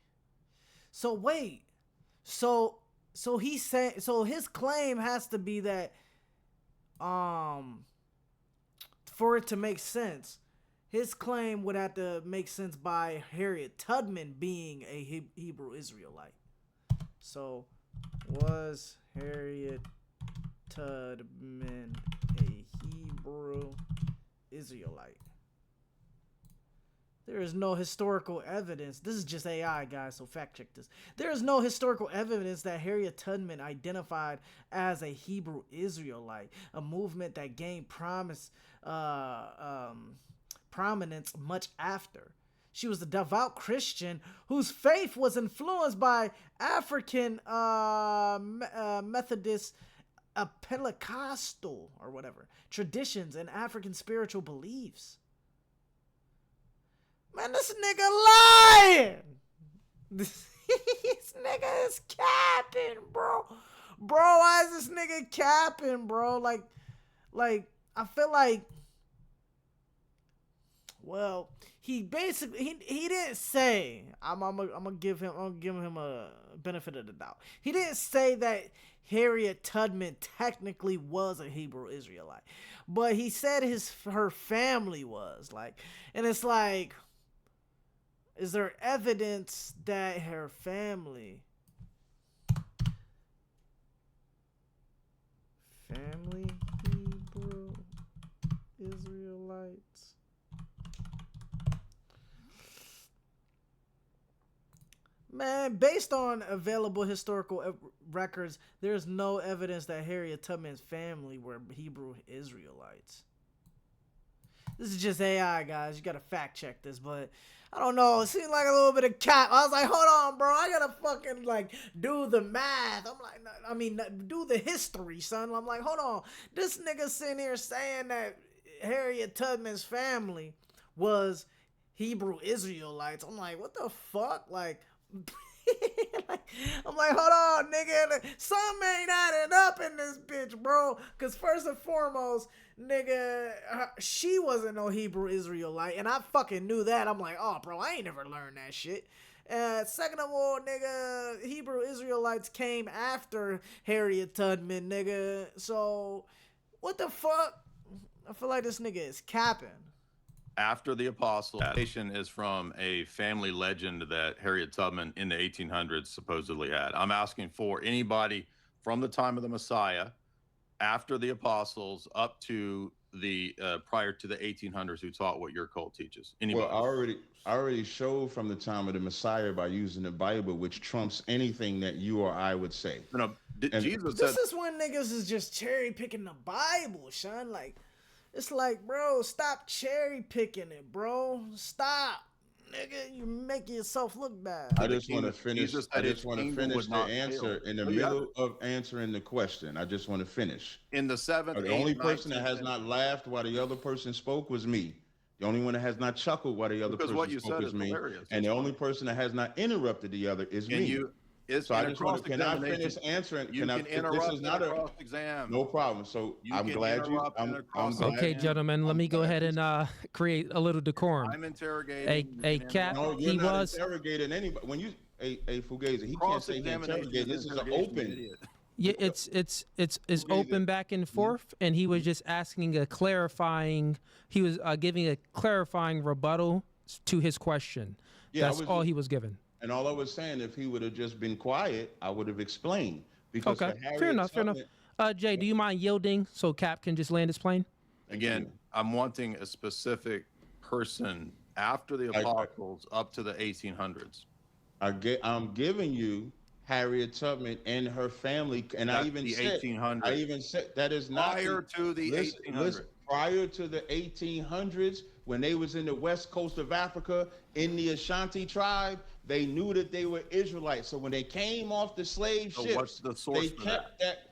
So wait. So he said, so his claim has to be that for it to make sense, his claim would have to make sense by Harriet Tubman being a Hebrew Israelite. So, was Harriet Tubman a Hebrew Israelite? There is no historical evidence. This is just AI, guys, so fact check this. There is no historical evidence that Harriet Tubman identified as a Hebrew Israelite, a movement that gained prominence much after. She was a devout Christian whose faith was influenced by African Methodist Pentecostal or whatever traditions and African spiritual beliefs. Man, this nigga lying. This nigga is capping, bro. Bro, why is this nigga capping, bro? Like, I feel like, well, he basically he didn't say. I'm gonna give him a benefit of the doubt. He didn't say that Harriet Tubman technically was a Hebrew Israelite, but he said her family was, like, and it's like, is there evidence that her family Hebrew Israelites? Man, based on available historical records, there's no evidence that Harriet Tubman's family were Hebrew Israelites. This is just AI, guys. You gotta fact check this, but I don't know. It seemed like a little bit of cap. I was like, hold on, bro. I gotta fucking, like, do the math. I'm like, I mean, do the history, son. I'm like, hold on. This nigga sitting here saying that Harriet Tubman's family was Hebrew Israelites. I'm like, what the fuck? Like, I'm like, hold on, nigga. Something ain't adding up in this bitch, bro. Because first and foremost, nigga, she wasn't no Hebrew Israelite, and I fucking knew that. I'm like, oh, bro, I ain't never learned that shit. Second of all, nigga, Hebrew Israelites came after Harriet Tubman, nigga. So, what the fuck? I feel like this nigga is capping. After the apostles, is from a family legend that Harriet Tubman in the 1800s supposedly had. I'm asking for anybody from the time of the Messiah, after the apostles, up to the prior to the 1800s, who taught what your cult teaches. Anybody? Well, I already showed from the time of the Messiah by using the Bible, which trumps anything that you or I would say. No, Jesus this said, is when niggas is just cherry picking the Bible, son. Like, it's like, bro, stop cherry picking it, bro. Stop, nigga. You making yourself look bad. I just want to finish. I just want to finish the answer in the middle of answering the question. I just want to finish. In the 7th, The only person that has not laughed while the other person spoke was me. The only one that has not chuckled while the other person spoke is me. And the only person that has not interrupted the other is me. So I just want to, can I finish answering? You can interrupt. This is not a exam. No problem. So I'm glad you. I'm glad. Okay, gentlemen, let me go ahead and create a little decorum. I'm interrogating. A Cap. No, you're not interrogating anybody. When you a Fugazi, he can't say he interrogated. This is an open. Yeah, it's open back and forth, and he was just asking a clarifying. He was giving a clarifying rebuttal to his question. Yeah, that's all he was given. And all I was saying, if he would have just been quiet, I would have explained. Because okay, fair enough. Jay, do you mind yielding so Cap can just land his plane? Again, I'm wanting a specific person after the apostles up to the 1800s. I'm giving you Harriet Tubman and her family, and that's I even the said 1800s. I even said that is not prior to the 1800s. Prior to the 1800s, when they was in the west coast of Africa in the Ashanti tribe, they knew that they were Israelites. So when they came off the slave So ships, what's the source they for kept that.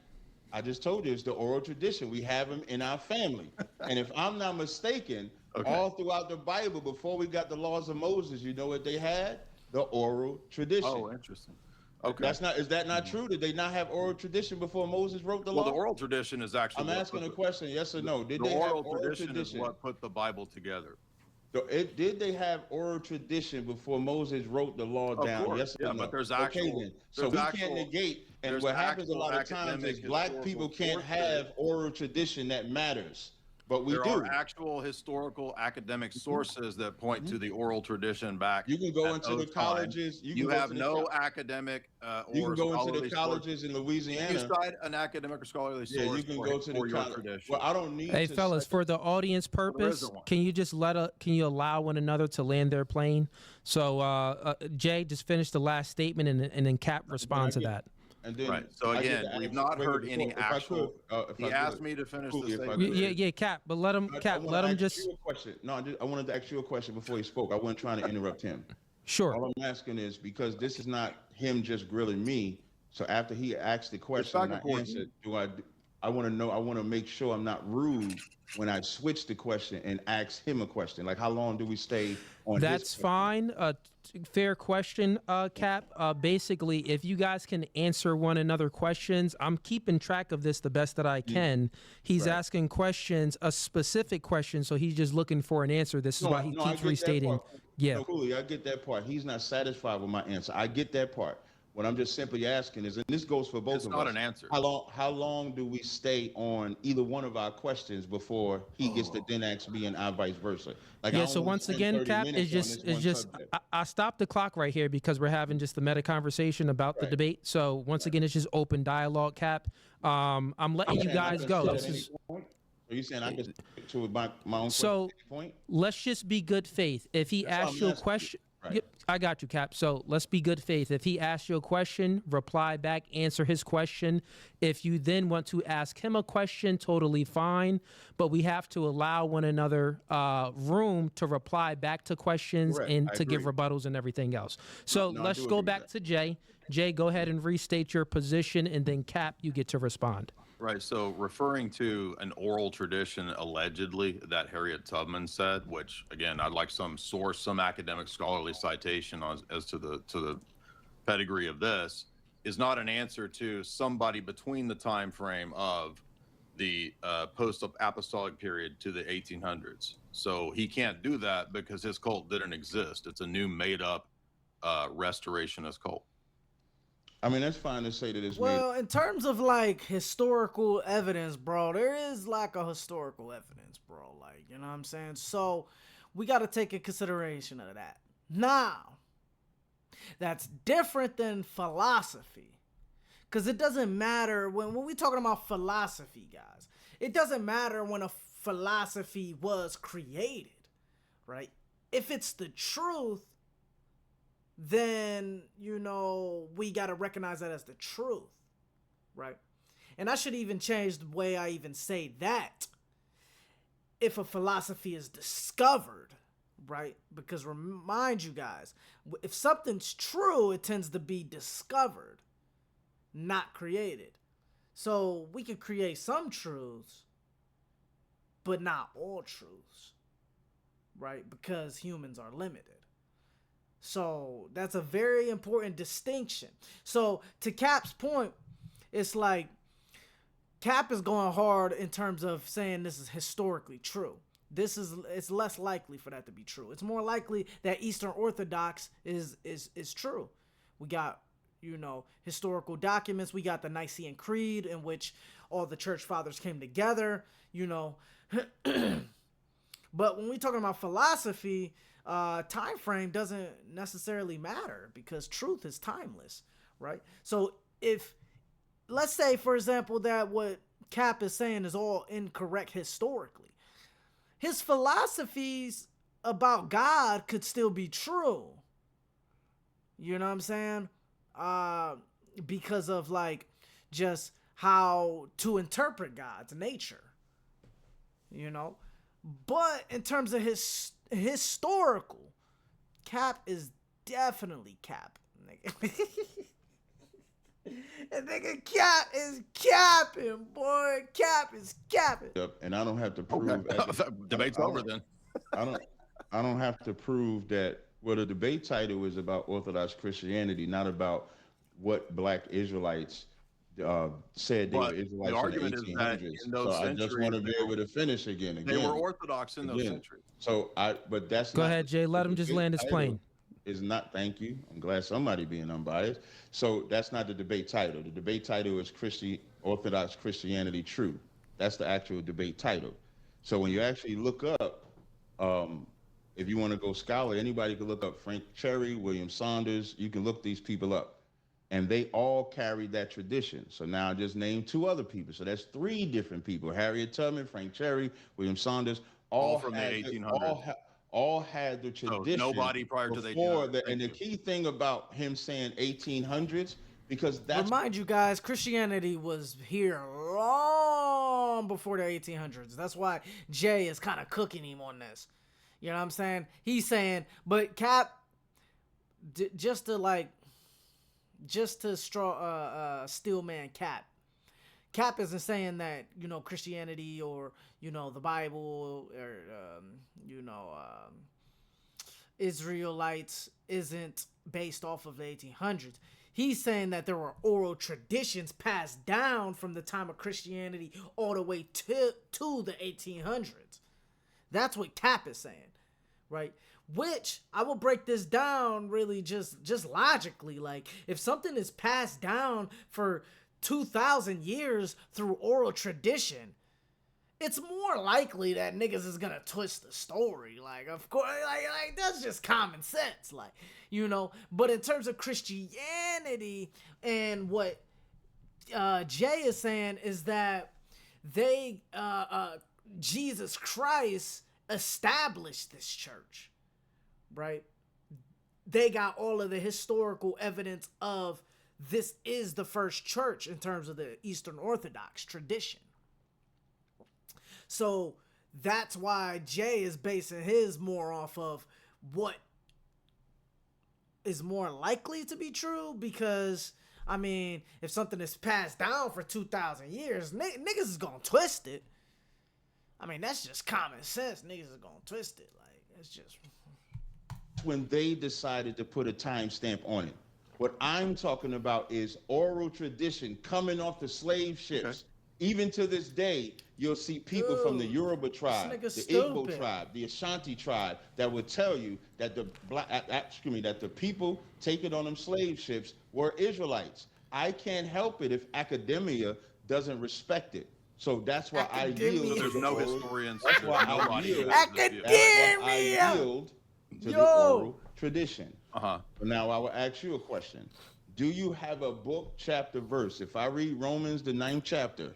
I just told you it's the oral tradition. We have them in our family. And if I'm not mistaken, Okay. all throughout the Bible, before we got the laws of Moses, you know what they had? The oral tradition. Oh, interesting. Okay. Is that not true? Did they not have oral tradition before Moses wrote the Well, law? the oral tradition is actually. I'm asking a question, yes or no. Did The they have oral oral tradition is tradition? what put the Bible together. Did they have oral tradition before Moses wrote the law Of down? course, Yes or yeah, no? but there's Okay, actual. then. So There's we actual, can't negate. And there's what happens a actual lot of times is academic black people historical can't sources. have oral tradition that matters, but we There do. are actual historical academic sources that point to the oral tradition back. You can go at into the those times. colleges. You have no academic You can or go into scholarly the source. colleges in Can you Louisiana. cite an academic or scholarly Yeah, source you can for, go to for the your college. tradition? Well, I don't need Hey, to fellas, cite- for the audience purpose, isn't one. can you just can you allow one another to land their plane? So, Jay, just finish the last statement and then Cap respond to that. And then Right. So I get again, to we've ask- not wait, heard before- any if I could, actual. if He I asked could, me to finish truly, the if I statement. could. Yeah, Cap, but let him, Cap, wanna let him ask just. you a question. No, I wanted to ask you a question before he spoke. I wasn't trying to interrupt him. Sure. All I'm asking is because this is not him just grilling me. So after he asked the question and I back and forth. answered, I want to know, I want to make sure I'm not rude when I switch the question and ask him a question. Like, how long do we stay on That's his fine. Fair question, Cap. Basically, if you guys can answer one another questions, I'm keeping track of this the best that I can. He's Right. asking questions, a specific question, so he's just looking for an answer. This is why he I keeps get that restating. part. Yeah. No, coolly, I get that part. He's not satisfied with my answer. I get that part. What I'm just simply asking is, and this goes for both It's of not us. an answer. How long do we stay on either one of our questions before he gets to then ask me and I vice versa? Like, I Yeah, don't so wanna once spend again, 30 Cap, minutes on this one subject. I stopped the clock right here because we're having just the meta conversation about the Right. debate. So once again, it's just open dialogue, Cap. I'm letting you saying I guys can go. sit at This any is point? Are you saying I can stick to my own So- question at any point? let's just be good faith. If he That's what asks I'm you a asking you. question, Right. yep, I got you, Cap. So let's be good faith. If he asks you a question, reply back, answer his question. If you then want to ask him a question, totally fine. But we have to allow one another room to reply back to questions Correct. and I to give agree. rebuttals and everything else. So No, I let's do go agree back with to Jay. Jay, go ahead and restate your position, and then Cap, you get to respond. Right. So referring to an oral tradition allegedly that Harriet Tubman said, which again, I'd like some source, some academic scholarly citation as to the pedigree of this, is not an answer to somebody between the time frame of the post-apostolic period to the 1800s. So he can't do that because his cult didn't exist. It's a new made-up restorationist cult. I mean, that's fine to say that it's made. Well, in terms of like historical evidence, bro, there is lack of historical evidence, bro. Like, you know what I'm saying? So we got to take in consideration of that. Now, that's different than philosophy. Because it doesn't matter when we're talking about philosophy, guys. It doesn't matter when a philosophy was created, right? If it's the truth, then, you know, we got to recognize that as the truth, right? And I should even change the way I even say that. If a philosophy is discovered, right? Because remind you guys, if something's true, it tends to be discovered, not created. So we can create some truths, but not all truths, right? Because humans are limited. So that's a very important distinction. So to Cap's point, it's like Cap is going hard in terms of saying this is historically true. It's less likely for that to be true. It's more likely that Eastern Orthodox is true. We got, you know, historical documents. We got the Nicene Creed in which all the church fathers came together, you know. But when we're talking about philosophy, time frame doesn't necessarily matter because truth is timeless, right? So if, let's say, for example, that what Cap is saying is all incorrect historically, his philosophies about God could still be true. You know what I'm saying? Because of like just how to interpret God's nature, you know? But in terms of his historical, Cap is definitely Cap. Nigga. And nigga Cap is capping, boy. Cap is capping. And I don't have to prove. Debate's over then. I don't have to prove that. Well, the debate title is about Orthodox Christianity, not about what Black Israelites said they But were Israelites the in argument the is that 1800s. in those So I just want to be able to finish again. They were Orthodox in those centuries. So but that's Go not ahead, Jay. Let him just land his plane. Is not. Thank you. I'm glad somebody being unbiased. So that's not the debate title. The debate title is Orthodox Christianity True. That's the actual debate title. So when you actually look up, if you want to go scholar, anybody can look up Frank Cherry, William Saunders. You can look these people up, and they all carried that tradition. So now I just named 2 other people. So that's 3 different people: Harriet Tubman, Frank Cherry, William Saunders. All from the 1800s. All had the tradition. So nobody prior to the 1800s. And the key thing about him saying 1800s, because that's... Remind you guys, Christianity was here long before the 1800s. That's why Jay is kind of cooking him on this. You know what I'm saying? He's saying, but Cap, just to steel man Cap. Cap isn't saying that, Christianity or, the Bible or, Israelites isn't based off of the 1800s. He's saying that there were oral traditions passed down from the time of Christianity all the way to the 1800s. That's what Cap is saying, right? Which I will break this down really just logically. Like, if something is passed down for 2,000 years through oral tradition, it's more likely that niggas is gonna twist the story. Like, of course, like that's just common sense. Like, but in terms of Christianity and what Jay is saying is that they Jesus Christ established this church, right? They got all of the historical evidence of this is the first church in terms of the Eastern Orthodox tradition. So that's why Jay is basing his more off of what is more likely to be true, because, I mean, if something is passed down for 2,000 years, niggas is gonna twist it. I mean, that's just common sense. Niggas is gonna twist it. Like, it's just... When they decided to put a timestamp on it. What I'm talking about is oral tradition coming off the slave ships. Okay. Even to this day, you'll see people from the Yoruba tribe, the Igbo tribe, the Ashanti tribe that would tell you that that the people taken on them slave ships were Israelites. I can't help it if academia doesn't respect it. So that's why I yield. There's no historians. That's why I yield to the oral tradition. But now I will ask you a question. Do you have a book, chapter, verse? If I read Romans, the 9th chapter,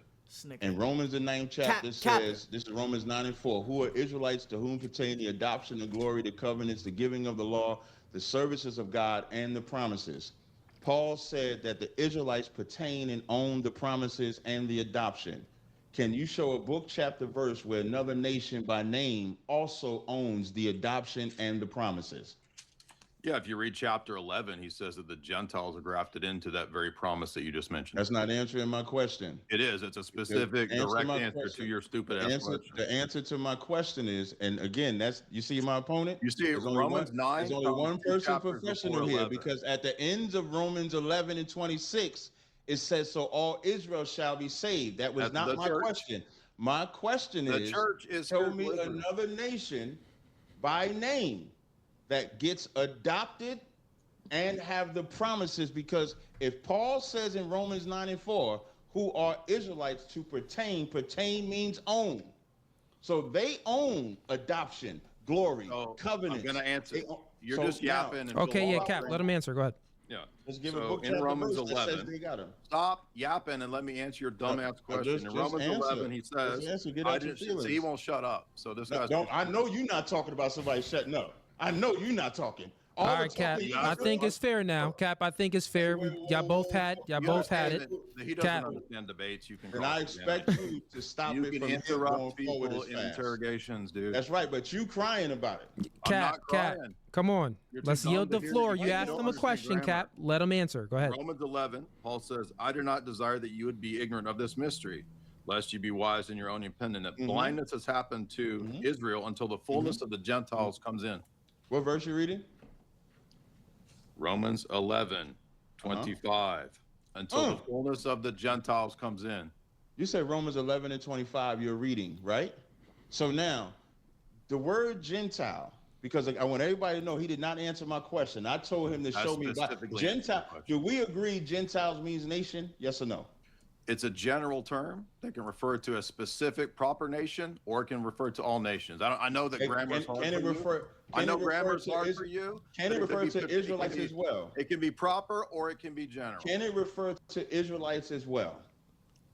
and Romans, the 9th chapter says, this is Romans 9:4, who are Israelites to whom pertain the adoption, the glory, the covenants, the giving of the law, the services of God, and the promises. Paul said that the Israelites pertain and own the promises and the adoption. Can you show a book, chapter, verse where another nation by name also owns the adoption and the promises? Yeah, if you read chapter 11, he says that the Gentiles are grafted into that very promise that you just mentioned. That's not answering my question. It is. It's a specific, direct answer to your stupid ass question. The answer to my question is, and again, you see my opponent? You see Romans 9. There's only one person professional here, because at the ends of Romans 11 and 26, it says, so all Israel shall be saved. That was not my question. My question is, show me another nation by name that gets adopted and have the promises, because if Paul says in Romans 9:4, who are Israelites to pertain means own. So they own adoption, glory, covenants. I'm going to answer. You're just yapping. Okay, yeah, Cap, let him answer. Go ahead. Yeah. Let's give a book in Romans 11. They got him. Stop yapping and let me answer your dumbass question. In Romans 11, he says, so he won't shut up. So this guy's. I know you're not talking about somebody shutting up. I know you're not talking. All All the right, Cap. talking I think it's fair now. Cap, I think it's fair. Y'all both had it. He doesn't Cap. understand debates. You can. And I expect you to stop You it can from him interrupt going forward people as in fast. interrogations, dude. That's right, but you crying about it. I'm not Cap. crying. Come on. You're too Let's dumb yield to the hear floor. it. You You asked don't him a understand question, grammar. Cap. Let him answer. Go ahead. Romans 11, Paul says, I do not desire that you would be ignorant of this mystery, lest you be wise in your own opinion. That blindness has happened to Israel until the fullness of the Gentiles comes in. What verse you reading? Romans 11, 25. Until the fullness of the Gentiles comes in. You said Romans 11 and 25 you're reading, right? So now, the word Gentile, because I want everybody to know he did not answer my question. I told him to show me Gentile. Do we agree Gentiles means nation? Yes or no? It's a general term that can refer to a specific proper nation, or it can refer to all nations. I know that grammar is hard for you. I know grammar is hard for you. Can it refer to Israelites as well? It can be proper or it can be general. Can it refer to Israelites as well?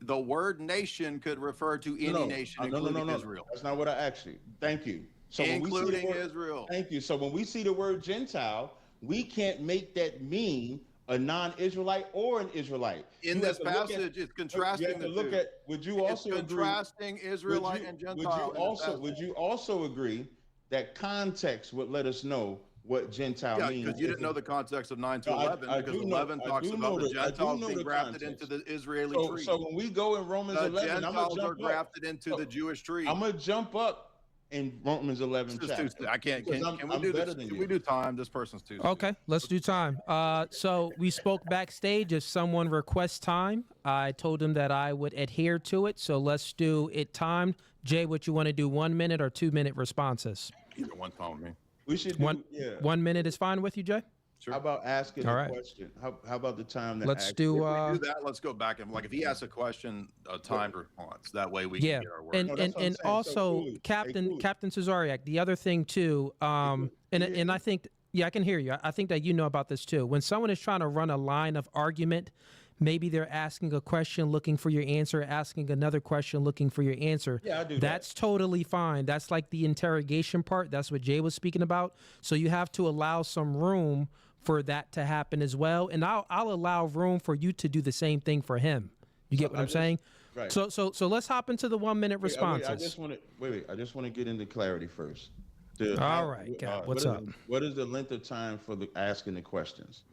The word nation could refer to any nation, including Israel. That's not what I asked you. Thank you. So including Israel. Thank you. So when we see the word Gentile, we can't make that mean a non-Israelite or an Israelite. In this passage, it's contrasting the two. Would you also agree? Contrasting Israelite and Gentile. Would you also agree that context would let us know what Gentile means? Yeah, because you didn't know the context of 9 to 11, because 11 talks about the Gentiles being grafted into the Israeli tree. So when we go in Romans 11, Gentiles are grafted into the Jewish tree. I'm gonna jump up in Romans 11 chapter. I can't. Can we do this? Can we do time? This person's too. Okay, let's do time. So we spoke backstage. If someone requests time, I told him that I would adhere to it. So let's do it timed. Jay, what you want to do? 1 minute or 2 minute responses? Either one's fine with me. We should do, 1 minute is fine with you, Jay? Sure. How about asking a question? How about the time that let's do if we do that, let's go back and if he asks a question, a timed response. That way we can get our word. And also Captain Tazaryach, the other thing too, and I think I can hear you. I think that you know about this too. When someone is trying to run a line of argument, maybe they're asking a question looking for your answer, asking another question looking for your answer. Yeah, I do That's totally fine. That's like the interrogation part. That's what Jay was speaking about. So you have to allow some room for that to happen as well. And I'll allow room for you to do the same thing for him. You get what I'm saying? Right. So let's hop into the 1 minute responses. I just want to get into clarity first. All right, Cap, what's up? What is the length of time for asking the questions?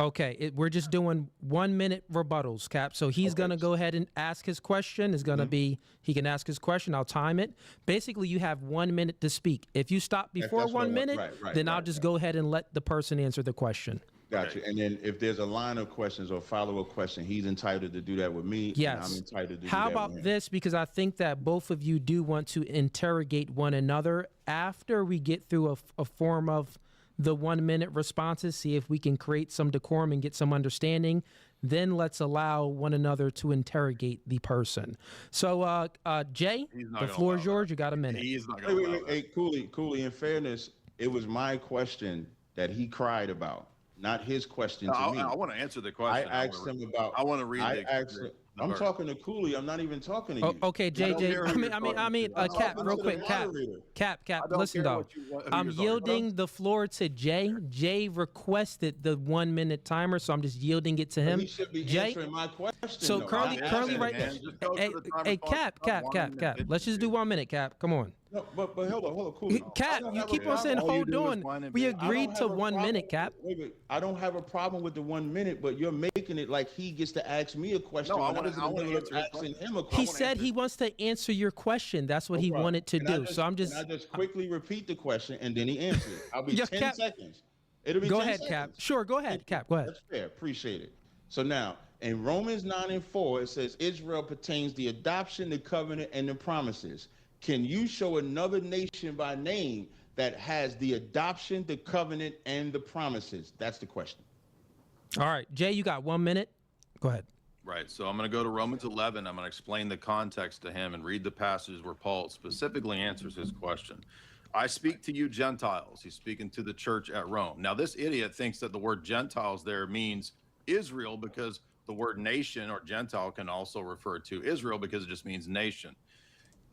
Okay, we're just doing 1 minute rebuttals, Cap. So he's going to go ahead and ask his question. It's going to be, he can ask his question. I'll time it. Basically, you have 1 minute to speak. If you stop before 1 minute, then I'll just go ahead and let the person answer the question. Gotcha. And then if there's a line of questions or follow-up question, he's entitled to do that with me. Yes. And I'm entitled to do How that about with him. this? Because I think that both of you do want to interrogate one another after we get through a form of the 1 minute responses, see if we can create some decorum and get some understanding. Then let's allow one another to interrogate the person. So, Jay, the floor is yours. You got a minute. He's not going to Hey, Cooley, in fairness, it was my question that he cried about, not his question to me. I want to answer the question. I asked him about. I want to read I'm talking to Cooley. I'm not even talking to you. Okay, JJ. I mean, Cap, real quick, Cap. Listen, dog. I'm yielding the floor to Jay. Jay requested the 1 minute timer, so I'm just yielding it to him. He should be Jay, answering my question. so curly right there. Hey, Cap. Let's just do 1 minute, Cap. Come on. No, but hold on, Cooley. Cap, you keep on saying hold on. We agreed to 1 minute, Cap. Wait. I don't have a problem with the 1 minute, but you're making it like he gets to ask me a question. No, I want to answer asking him a question. He said he wants to answer your question. That's what he wanted to do. So I'm just. Can I just quickly repeat the question and then he answers it? I'll be 10 seconds. It'll be go 10 ahead, seconds. Cap. Sure, go ahead, Cap. Go ahead. That's fair. Appreciate it. So now, in Romans 9 and 4, it says Israel pertains the adoption, the covenant, and the promises. Can you show another nation by name that has the adoption, the covenant, and the promises? That's the question. All right, Jay, you got 1 minute. Go ahead. Right. So I'm going to go to Romans 11. I'm going to explain the context to him and read the passages where Paul specifically answers his question. I speak to you Gentiles. He's speaking to the church at Rome. Now, this idiot thinks that the word Gentiles there means Israel because the word nation or Gentile can also refer to Israel because it just means nation.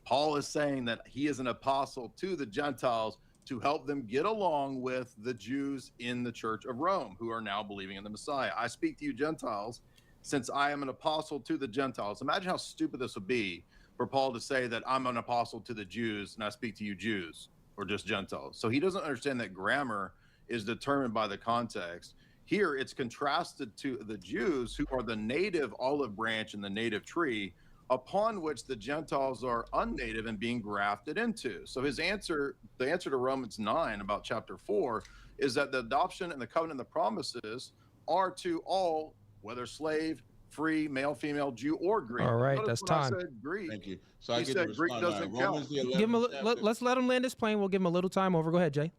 Paul is saying that he is an apostle to the Gentiles to help them get along with the Jews in the Church of Rome who are now believing in the Messiah. I speak to you Gentiles, since I am an apostle to the Gentiles. Imagine how stupid this would be for Paul to say that I'm an apostle to the Jews and I speak to you Jews, or just Gentiles. So he doesn't understand that grammar is determined by the context. Here it's contrasted to the Jews, who are the native olive branch and the native tree, upon which the Gentiles are unnative and being grafted into. So his answer, the answer to Romans 9 about chapter 4, is that the adoption and the covenant and the promises are to all, whether slave, free, male, female, Jew, or Greek. All right, Notice that's when time. I said Greek, Thank you. So I he get said to Greek respond. doesn't All right, Romans count. the Give him 11th chapter. let's let him land his plane. We'll give him a little time over. Go ahead, Jay.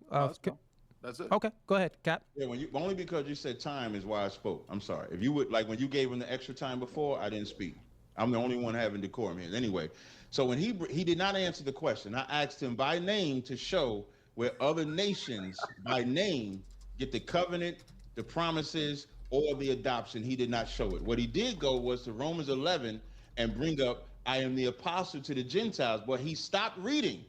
That's it. Okay, go ahead, Cap. Yeah, only because you said time is why I spoke. I'm sorry. If you would, like when you gave him the extra time before, I didn't speak. I'm the only one having decorum here. Anyway, so when he did not answer the question, I asked him by name to show where other nations by name get the covenant, the promises, or the adoption. He did not show it. What he did go was to Romans 11 and bring up, I am the apostle to the Gentiles, but he stopped reading.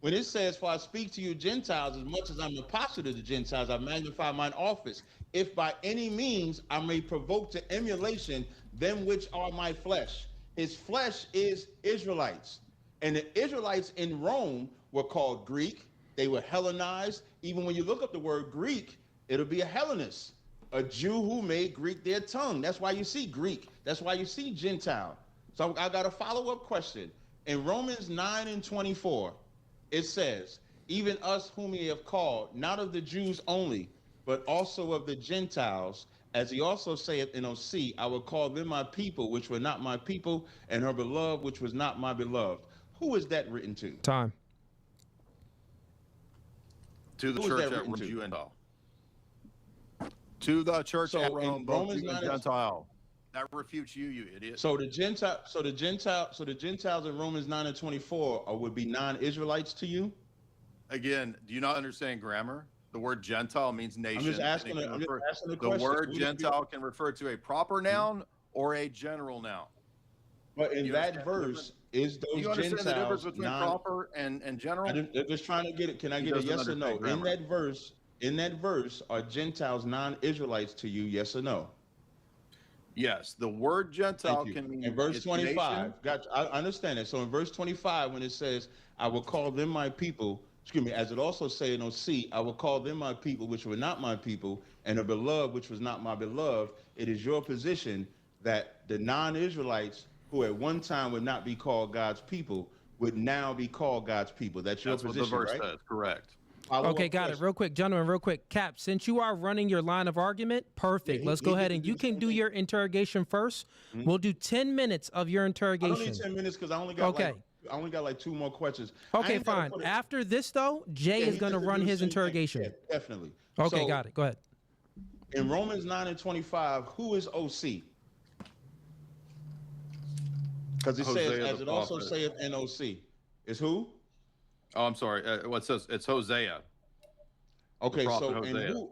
When it says, for I speak to you Gentiles, as much as I'm an apostle to the Gentiles, I magnify mine office. If by any means I may provoke to emulation them which are my flesh. His flesh is Israelites. And the Israelites in Rome were called Greek. They were Hellenized. Even when you look up the word Greek, it'll be a Hellenist, a Jew who made Greek their tongue. That's why you see Greek. That's why you see Gentile. So I got a follow-up question. In Romans 9 and 24, it says, even us whom he have called, not of the Jews only, but also of the Gentiles, as he also saith in OC, I will call them my people, which were not my people, and her beloved, which was not my beloved. Who is that written to? Time. To the Who is church that at written to? Jew and Gentile. To the church So at in Rome, both Romans Jew and 9 Gentile. That refutes you, you idiot. So the Gentiles in Romans 9 and 24 would be non-Israelites to you? Again, do you not understand grammar? The word Gentile means nation. I'm just asking and it can the refer- the question. word Would it be- Gentile can refer to a proper noun or a general noun. But in You that understand the verse, is Do you those understand the difference Gentiles between non? proper and general? I'm just trying to get it. Can I He get a doesn't yes or no? understand grammar. In that verse, are Gentiles non-Israelites to you? Yes or no? Yes, the word Gentile Thank you. can mean In verse it's 25, nation. gotcha. I understand it. So in verse 25, when it says, I will call them my people, excuse me, as it also say in OC, I will call them my people, which were not my people, and a beloved, which was not my beloved. It is your position that the non-Israelites, who at one time would not be called God's people, would now be called God's people. That's your That's what the position, verse right? says. Correct. Okay, got it. Real quick, gentlemen, real quick. Cap, since you are running your line of argument, perfect. Yeah, Let's he go get ahead to and do you the can same do thing. your interrogation first. We'll do 10 minutes of your I interrogation. don't need 10 minutes because I only got Okay. like 2 more questions. I Okay, ain't gotta fine. put it- After this, though, Jay Yeah, is he going to gets run do the his same thing. interrogation. Yeah, definitely. Okay, So, got it. Go ahead. in Romans 9 and 25, who is OC? Because it Hosea says, the as it also prophet. saith in OC. Is who? Oh, I'm sorry. What says it's Hosea. Okay, prophet so Hosea.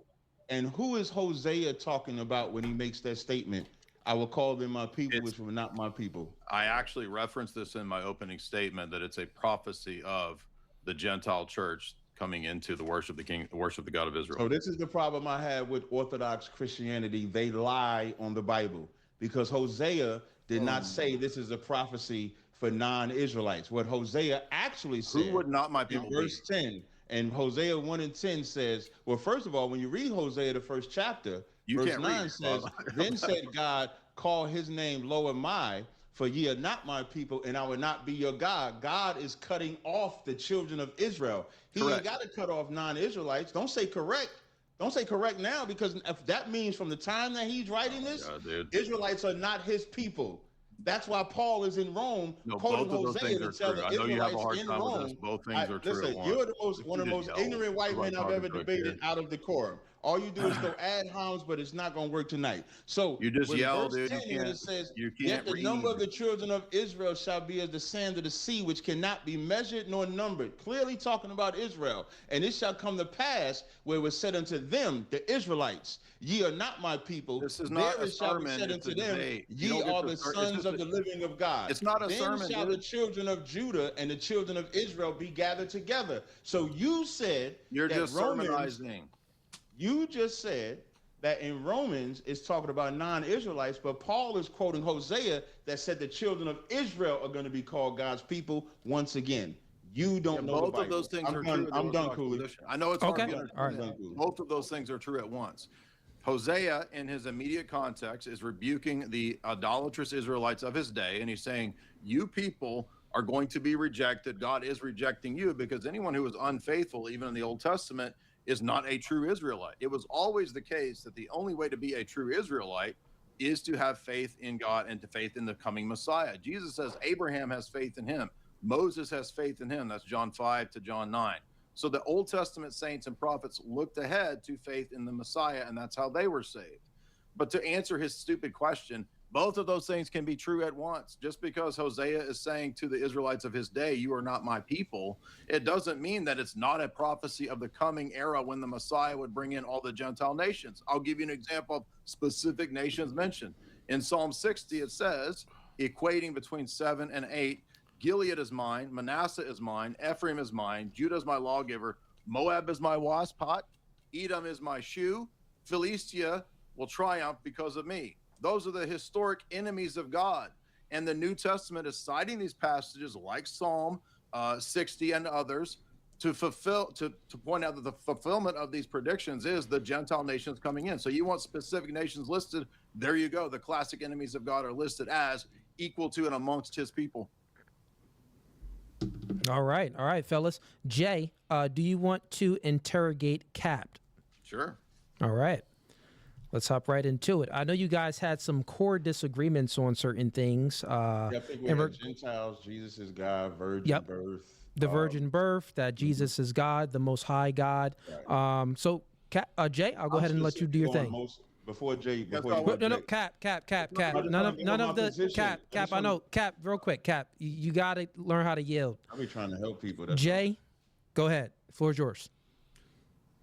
and who is Hosea talking about when he makes that statement? I will call them my people, It's- which were not my people. I actually referenced this in my opening statement that it's a prophecy of the Gentile church coming into the worship of the King, the worship of the God of Israel. So this is the problem I have with Orthodox Christianity. They lie on the Bible because Hosea did not say this is a prophecy for non-Israelites. What Hosea actually said Who would not my in people be? verse 10, and Hosea 1 and 10 says, well, first of all, when you read Hosea, the first chapter, You verse can't 9 read, says, Bob. then said God, call his name Lo am I, for ye are not my people, and I will not be your God. God is cutting off the children of Israel. He ain't Correct. got to cut off non-Israelites. Don't say correct. Don't say correct now, because if that means from the time that he's writing this, God, dude. Israelites are not his people. That's why Paul is in Rome No, quoting both of those Hosea things to are tell true. the I know you have a Israelites hard in time with this. Rome. Both things are true Listen, at once. you're one of the most ignorant white men I've ever debated out of decorum. All you do is throw ad homs, but it's not going to work tonight. So You just with yell, verse dude. 10 here, it says, You yet can't the read. number of the children of Israel shall be as the sand of the sea, which cannot be measured nor numbered. Clearly talking about Israel. And it shall come to pass where it was said unto them, the Israelites, ye are not my people. This is not There a it shall be sermon. said It's a unto them, debate. You ye don't get are the the ser- it's sons just of the living of God. It's not a Then sermon, shall dude. the children of Judah and the children of Israel be gathered together. So you said You're that just Romans, sermonizing. you just said that in Romans it's talking about non-Israelites, but Paul is quoting Hosea that said the children of Israel are going to be called God's people once again. You don't know the Both Bible. of those things I'm are done. true. In the I'm done, Orthodox Cooley. position. I know it's Okay. hard to understand. All right. I'm done, Cooley. Both of those things are true at once. Hosea, in his immediate context, is rebuking the idolatrous Israelites of his day, and he's saying, "You people are going to be rejected. God is rejecting you because anyone who is unfaithful, even in the Old Testament, is not a true Israelite." It was always the case that the only way to be a true Israelite is to have faith in God and to faith in the coming Messiah. Jesus says Abraham has faith in him. Moses has faith in him. That's John 5 to John 9. So the Old Testament saints and prophets looked ahead to faith in the Messiah, and that's how they were saved. But to answer his stupid question, both of those things can be true at once. Just because Hosea is saying to the Israelites of his day, "You are not my people," it doesn't mean that it's not a prophecy of the coming era when the Messiah would bring in all the Gentile nations. I'll give you an example of specific nations mentioned. In Psalm 60, it says, equating between 7 and 8, Gilead is mine, Manasseh is mine, Ephraim is mine, Judah is my lawgiver, Moab is my waspot, Edom is my shoe, Philistia will triumph because of me. Those are the historic enemies of God. And the New Testament is citing these passages like Psalm 60 and others to point out that the fulfillment of these predictions is the Gentile nations coming in. So you want specific nations listed, there you go. The classic enemies of God are listed as equal to and amongst his people. All right, fellas. Jay, do you want to interrogate Capt? Sure. All right. Let's hop right into it. I know you guys had some core disagreements on certain things. I think we had Gentiles, Jesus is God, virgin birth. The virgin birth, that Jesus is God, the Most High God. Right. So, Jay, I'll go ahead and let you do your thing. Before Jay, Cap. None of the Cap. I know, Cap. Real quick, Cap. You got to learn how to yield. I'll be trying to help people. Jay, go ahead. Floor is yours.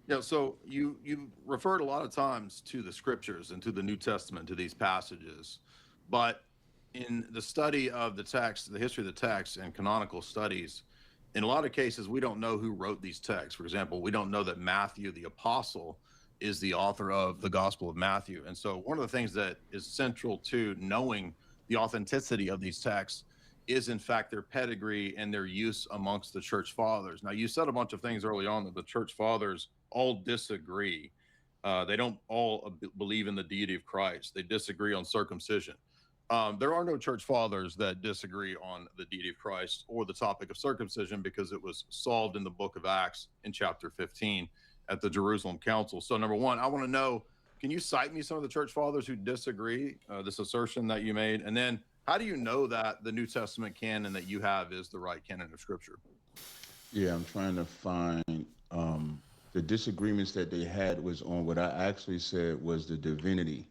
Yeah, so you referred a lot of times to the scriptures and to the New Testament, to these passages, but in the study of the text, the history of the text and canonical studies, in a lot of cases, we don't know who wrote these texts. For example, we don't know that Matthew, the apostle, is the author of the Gospel of Matthew. And so one of the things that is central to knowing the authenticity of these texts is in fact their pedigree and their use amongst the church fathers. Now, you said a bunch of things early on that the church fathers all disagree. They don't all believe in the deity of Christ. They disagree on circumcision. There are no church fathers that disagree on the deity of Christ or the topic of circumcision because it was solved in the book of Acts in chapter 15 at the Jerusalem Council. So number one, I want to know, can you cite me some of the church fathers who disagree, this assertion that you made? And then how do you know that the New Testament canon that you have is the right canon of Scripture? Yeah, I'm trying to find the disagreements that they had was on what I actually said was the divinity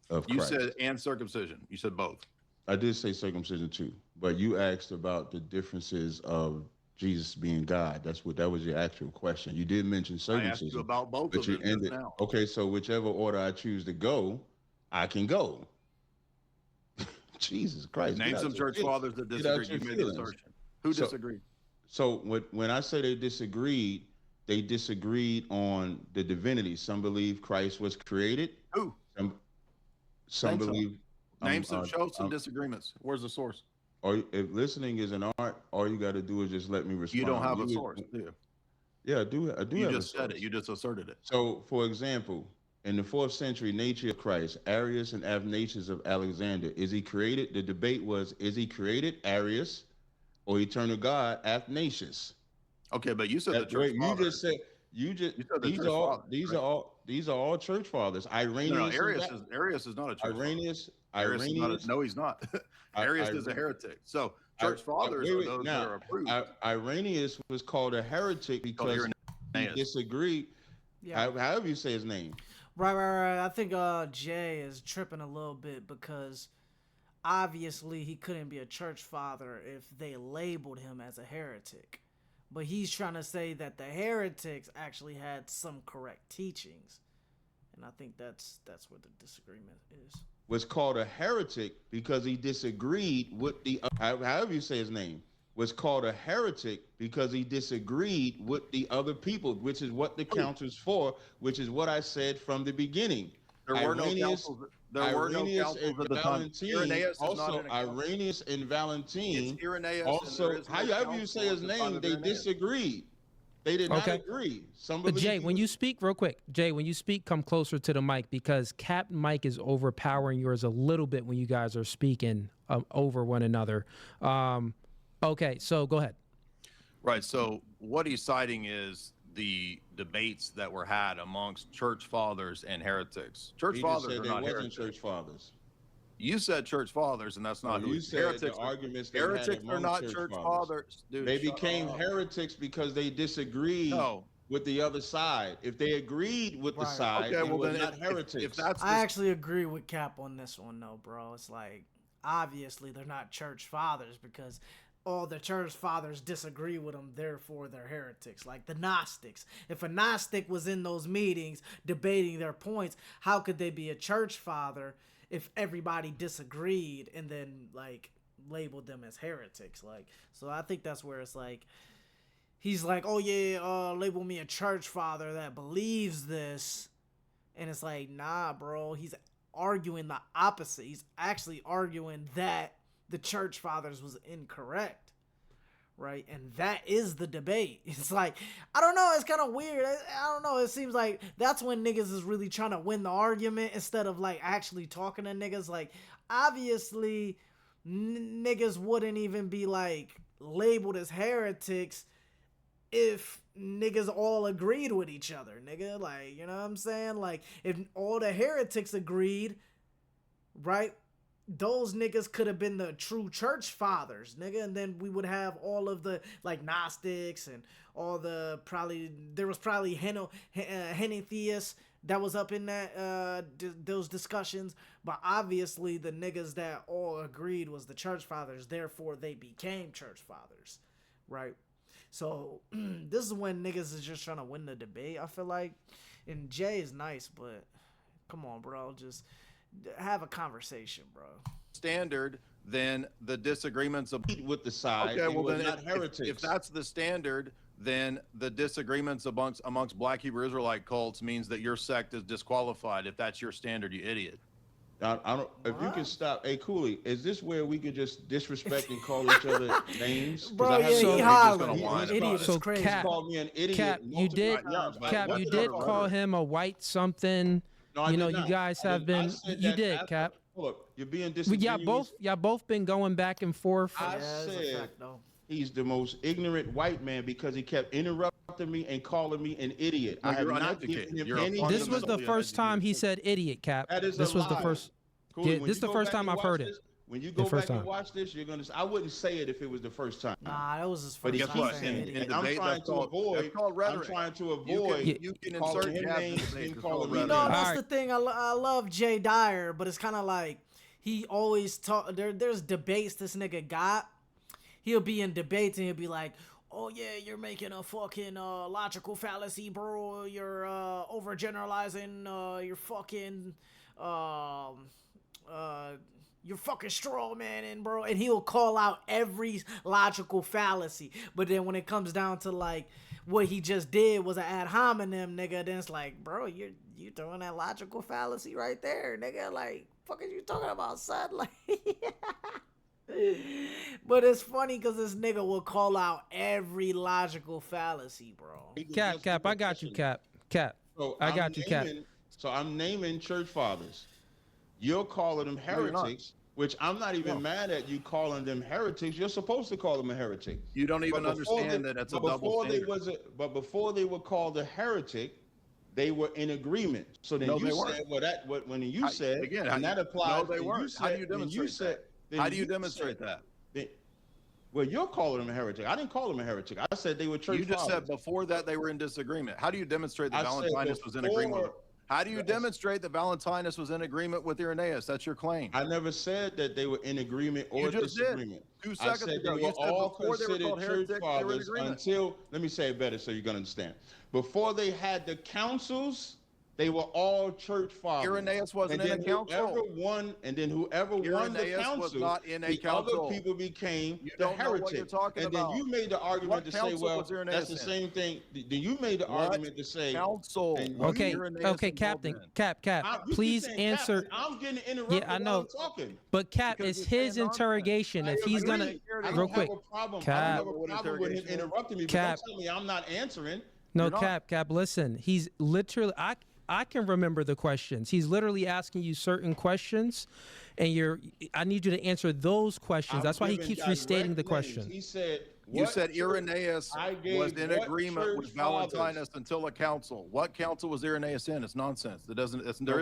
of Christ. You said and circumcision. You said both. I did say circumcision too, but you asked about the differences of Jesus being God. That was your actual question. You did mention circumcision. I asked you about both but of you them ended now. Okay, so whichever order I choose to go, I can go. Jesus Christ. Name some church fathers that disagree. You made the assertion. Who disagreed? So when I say they disagreed on the divinity. Some believe Christ was created. Who? Some believe. Show some disagreements. Where's the source? Or if listening is an art, all you got to do is just let me respond. You don't have a source, do you? Yeah, I do. I do. You just said it. You just asserted it. So, for example, in the 4th century, nature of Christ, Arius and Athanasius of Alexander, is he created? The debate was, is he created, Arius, or eternal God, Athanasius? Okay, but you said the church fathers. These are all church fathers. Irenaeus. No, Arius is not a church Irenaeus. No, he's not. Arius is a heretic. So church fathers are those that are approved. Irenaeus was called a heretic because he disagreed. Yeah. However you say his name. Right. I think Jay is tripping a little bit because obviously he couldn't be a church father if they labeled him as a heretic. But he's trying to say that the heretics actually had some correct teachings. And I think that's where the disagreement is. Was called a heretic because he disagreed with the, however you say his name, was called a heretic because he disagreed with the other people, which is what the council's for, which is what I said from the beginning. There were no councils. There were no councils at the time. Irenaeus is not in a council. Irenaeus and Valentine. It's Irenaeus. Also, however you say his name, they disagreed. They did not agree. But Jay, when you speak, real quick, Jay, when you speak, come closer to the mic because Captain Mike is overpowering yours a little bit when you guys are speaking over one another. Okay, so go ahead. Right. So what he's citing is the debates that were had amongst church fathers and heretics. Church fathers are not heretics. Church fathers. You said church fathers, and that's not who you said. Heretics, the arguments heretics are not church fathers. Dude, they became heretics because they disagreed with the other side. If they agreed with the side, they were not heretics. If that's I actually agree with Cap on this one, though, bro. It's like, obviously, they're not church fathers because all the church fathers disagree with them, therefore they're heretics. Like the Gnostics. If a Gnostic was in those meetings debating their points, how could they be a church father if everybody disagreed and then like labeled them as heretics? Like, so I think that's where it's like, he's like, oh yeah, label me a church father that believes this. And it's like, nah, bro, he's arguing the opposite. He's actually arguing that the church fathers was incorrect, right? And that is the debate. It's like, I don't know, it's kind of weird. I don't know, it seems like that's when niggas is really trying to win the argument instead of like actually talking to niggas. Like, obviously niggas wouldn't even be like labeled as heretics if niggas all agreed with each other, nigga. Like, you know what I'm saying? Like, if all the heretics agreed, right, those niggas could have been the true church fathers, nigga, and then we would have all of the like Gnostics and all the there was probably Henotheists that was up in that those discussions, but obviously the niggas that all agreed was the church fathers, therefore they became church fathers, right? So this is when niggas is just trying to win the debate, I feel like. And Jay is nice, but come on, bro, just have a conversation, bro. Standard, then the disagreements with the side. Okay, well then, not heretics. If that's the standard, then the disagreements amongst Black Hebrew Israelite cults means that your sect is disqualified. If that's your standard, you idiot. I don't. If you can stop, hey Cooley, is this where we could just disrespect and call each other names? Bro, yeah, he hollering. Idiot is crazy. Cap, called me an idiot. Cap, you did call him a white something. No, you know, you guys have been. You did, Cap. Look, you're being disingenuous. Y'all both been going back and forth. I said he's the most ignorant white man because he kept interrupting me and calling me an idiot. No, I have not given him any. This was the first time he said idiot, Cap. This was the first. Cool. Yeah, this is the first time I've heard it. When you go back and watch this, you're gonna. I wouldn't say it if it was the first time. Nah, that was his first time. But I'm trying to avoid. I'm trying to avoid. You can insert names. That's the thing. I love JayDyer, but it's kind of like he always talk. There's debates this nigga got. He'll be in debates and he'll be like, oh yeah, you're making a fucking logical fallacy, bro. You're overgeneralizing. You're fucking you're fucking straw manning, bro. And he'll call out every logical fallacy. But then when it comes down to like what he just did was an ad hominem, nigga, then it's like, bro, you throwing that logical fallacy right there, nigga. Like, fuck are you talking about, son? Like, but it's funny because this nigga will call out every logical fallacy, bro. Cap, I got you, Cap. So I got you, Cap. So I'm naming church fathers. You're calling them heretics, which I'm not even mad at you calling them heretics. You're supposed to call them a heretic. You don't even understand that it's a double standard. But before they were called a heretic, they were in agreement. So then when you said, and that applies. No, they weren't. How do you demonstrate that? How do you demonstrate that? Well, you're calling them a heretic. I didn't call them a heretic. I said they were church You just fathers. said before that they were in disagreement. How do you demonstrate that I said Valentinus was in agreement? before- How do you demonstrate that Valentinus was in agreement with Irenaeus? That's your claim. I never said that they were in agreement or You just did. disagreement. 2 I seconds said ago. they You were said all before they were considered called church heretics, they were in fathers agreement. until, let me say it better so you're going to understand. Before they had the councils, they were all church fathers. Irenaeus wasn't and in then a council. Whoever won the Irenaeus was council, not in a the council. other people became You the don't know heretics. what you're talking and about. then you made the argument What to say, council well, was Irenaeus that's the in? same thing. Then you made the What argument to say, council? and was Okay, Irenaeus okay, involved Captain, in? Cap, you keep please saying answer. Captain, I'm getting interrupted Yeah, I while know. I'm talking. But Cap, Because it's you're his saying nonsense. interrogation. If I he's agree. gonna, I real don't quick, have a problem. I Cap. don't have a problem with him interrogation is. interrupting me, but Cap. don't tell me I'm not answering. no, You're not. Cap, listen. He's literally, I can remember the questions. He's literally asking you certain questions, and I need you to answer those questions. I'm That's why he giving keeps restating the direct question. names. He said, You what said church- Irenaeus I gave was in what agreement church with fathers? Valentinus until a council. What council was Irenaeus in? It's nonsense. There is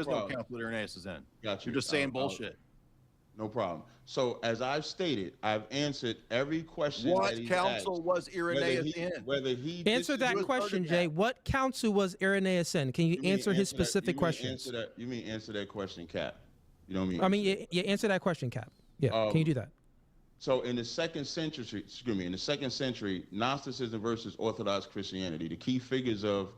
no problem. council that Irenaeus is in. Got you. You're just saying I'll- bullshit. No problem. So as I've stated, I've answered every question What that he's council asked. was Irenaeus in? Whether he Answer that disagrees- question, asserted Jay. that. What council was Irenaeus in? Can you You mean answer his that- specific you mean questions? You mean answer that question, Cap? You know what I mean? I mean, you answer that question, Cap. Yeah, can you do that? So in the second century, Gnosticism versus Orthodox Christianity, the key figures of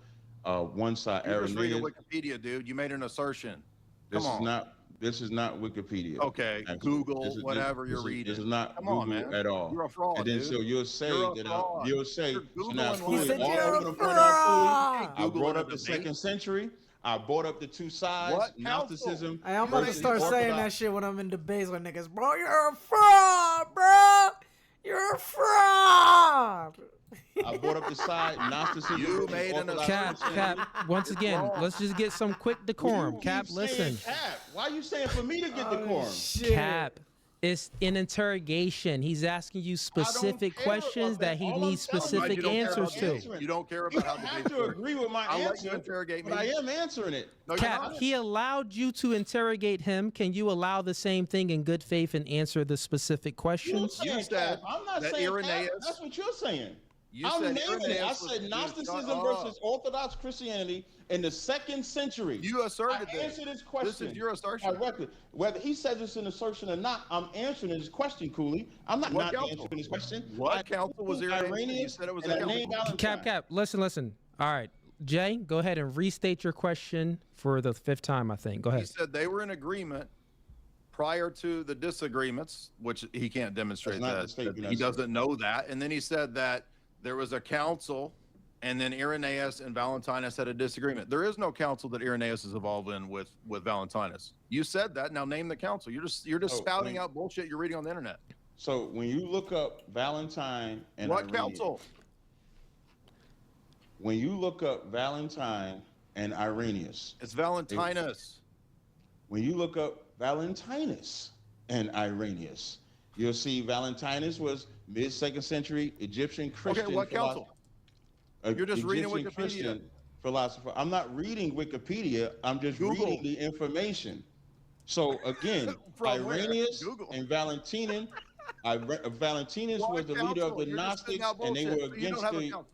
one side, You're just reading Irenaeus. Wikipedia, dude. You made an assertion. This Come is on. not. This is not Wikipedia. Okay, actually. Google, This is- whatever this you're is- reading. This is not Come Google on, man. at all. You're a fraud, And then dude. so you'll say You're a that fraud. you'll say You're so now, Googling Cooley, lies. He said all you're I'm a gonna point out, Cooley, I Googling brought a up the debate. second century. I brought up the two sides. What Gnosticism. Hey, I'm about to versus start saying that Orthodox. shit when I'm in debates with niggas. Bro, you're a fraud, bro. You're a fraud. I brought up the side Gnosticism. You versus made an Orthodox Cap, Christianity. once again, wrong. let's just get some quick You decorum. keep Cap, saying listen. Cap. Why are you saying for me to get decorum? Shit. Cap, it's an interrogation. He's asking you specific care questions about that he All I'm needs telling you specific is you don't care answers about to. answering. You don't care You about how don't the have debate's to going. agree with my I'll let answer, you interrogate but me. I am answering it. No, you're Cap, not. he allowed you to interrogate him. Can you allow the same thing in good faith and answer the specific questions? You're saying said Cap. I'm not that saying Cap. Irenaeus- That's what you're saying. You I'm said naming it. I Irenaeus was- said dude, Gnosticism shut versus up. Orthodox Christianity in the second century. You asserted I this. answered his question. This is your assertion. Directly. Whether he says it's an assertion or not, I'm answering his question, Cooley. I'm not What not council? answering his question. What I council was named Irenaeus? Irenaeus You said it was and a I council. named Valentine. Cap, listen. All right. Jay, go ahead and restate your question for the fifth time, I think. Go He ahead. said they were in agreement prior to the disagreements, which he can't demonstrate That's not the that. statement I He said. doesn't know that. And then he said that there was a council, and then Irenaeus and Valentinus had a disagreement. There is no council that Irenaeus is involved in with Valentinus. You said that. Now name the council. You're just Oh, spouting wait. out bullshit you're reading on the internet. So when you look up Valentine and What Irenaeus, council? when you look up Valentine and Irenaeus, It's Valentinus. when you look up Valentinus and Irenaeus, you'll see Valentinus was mid-second century Egyptian Christian. Okay, what council? You're just reading Egyptian Wikipedia. Christian philosopher. I'm not reading Wikipedia. I'm just Google. reading the information. So again, From where? Irenaeus Google. and Valentinus. Valentinus What was the leader of council? the You're just spitting Gnostics, out and they bullshit. were So you don't against have a the. council.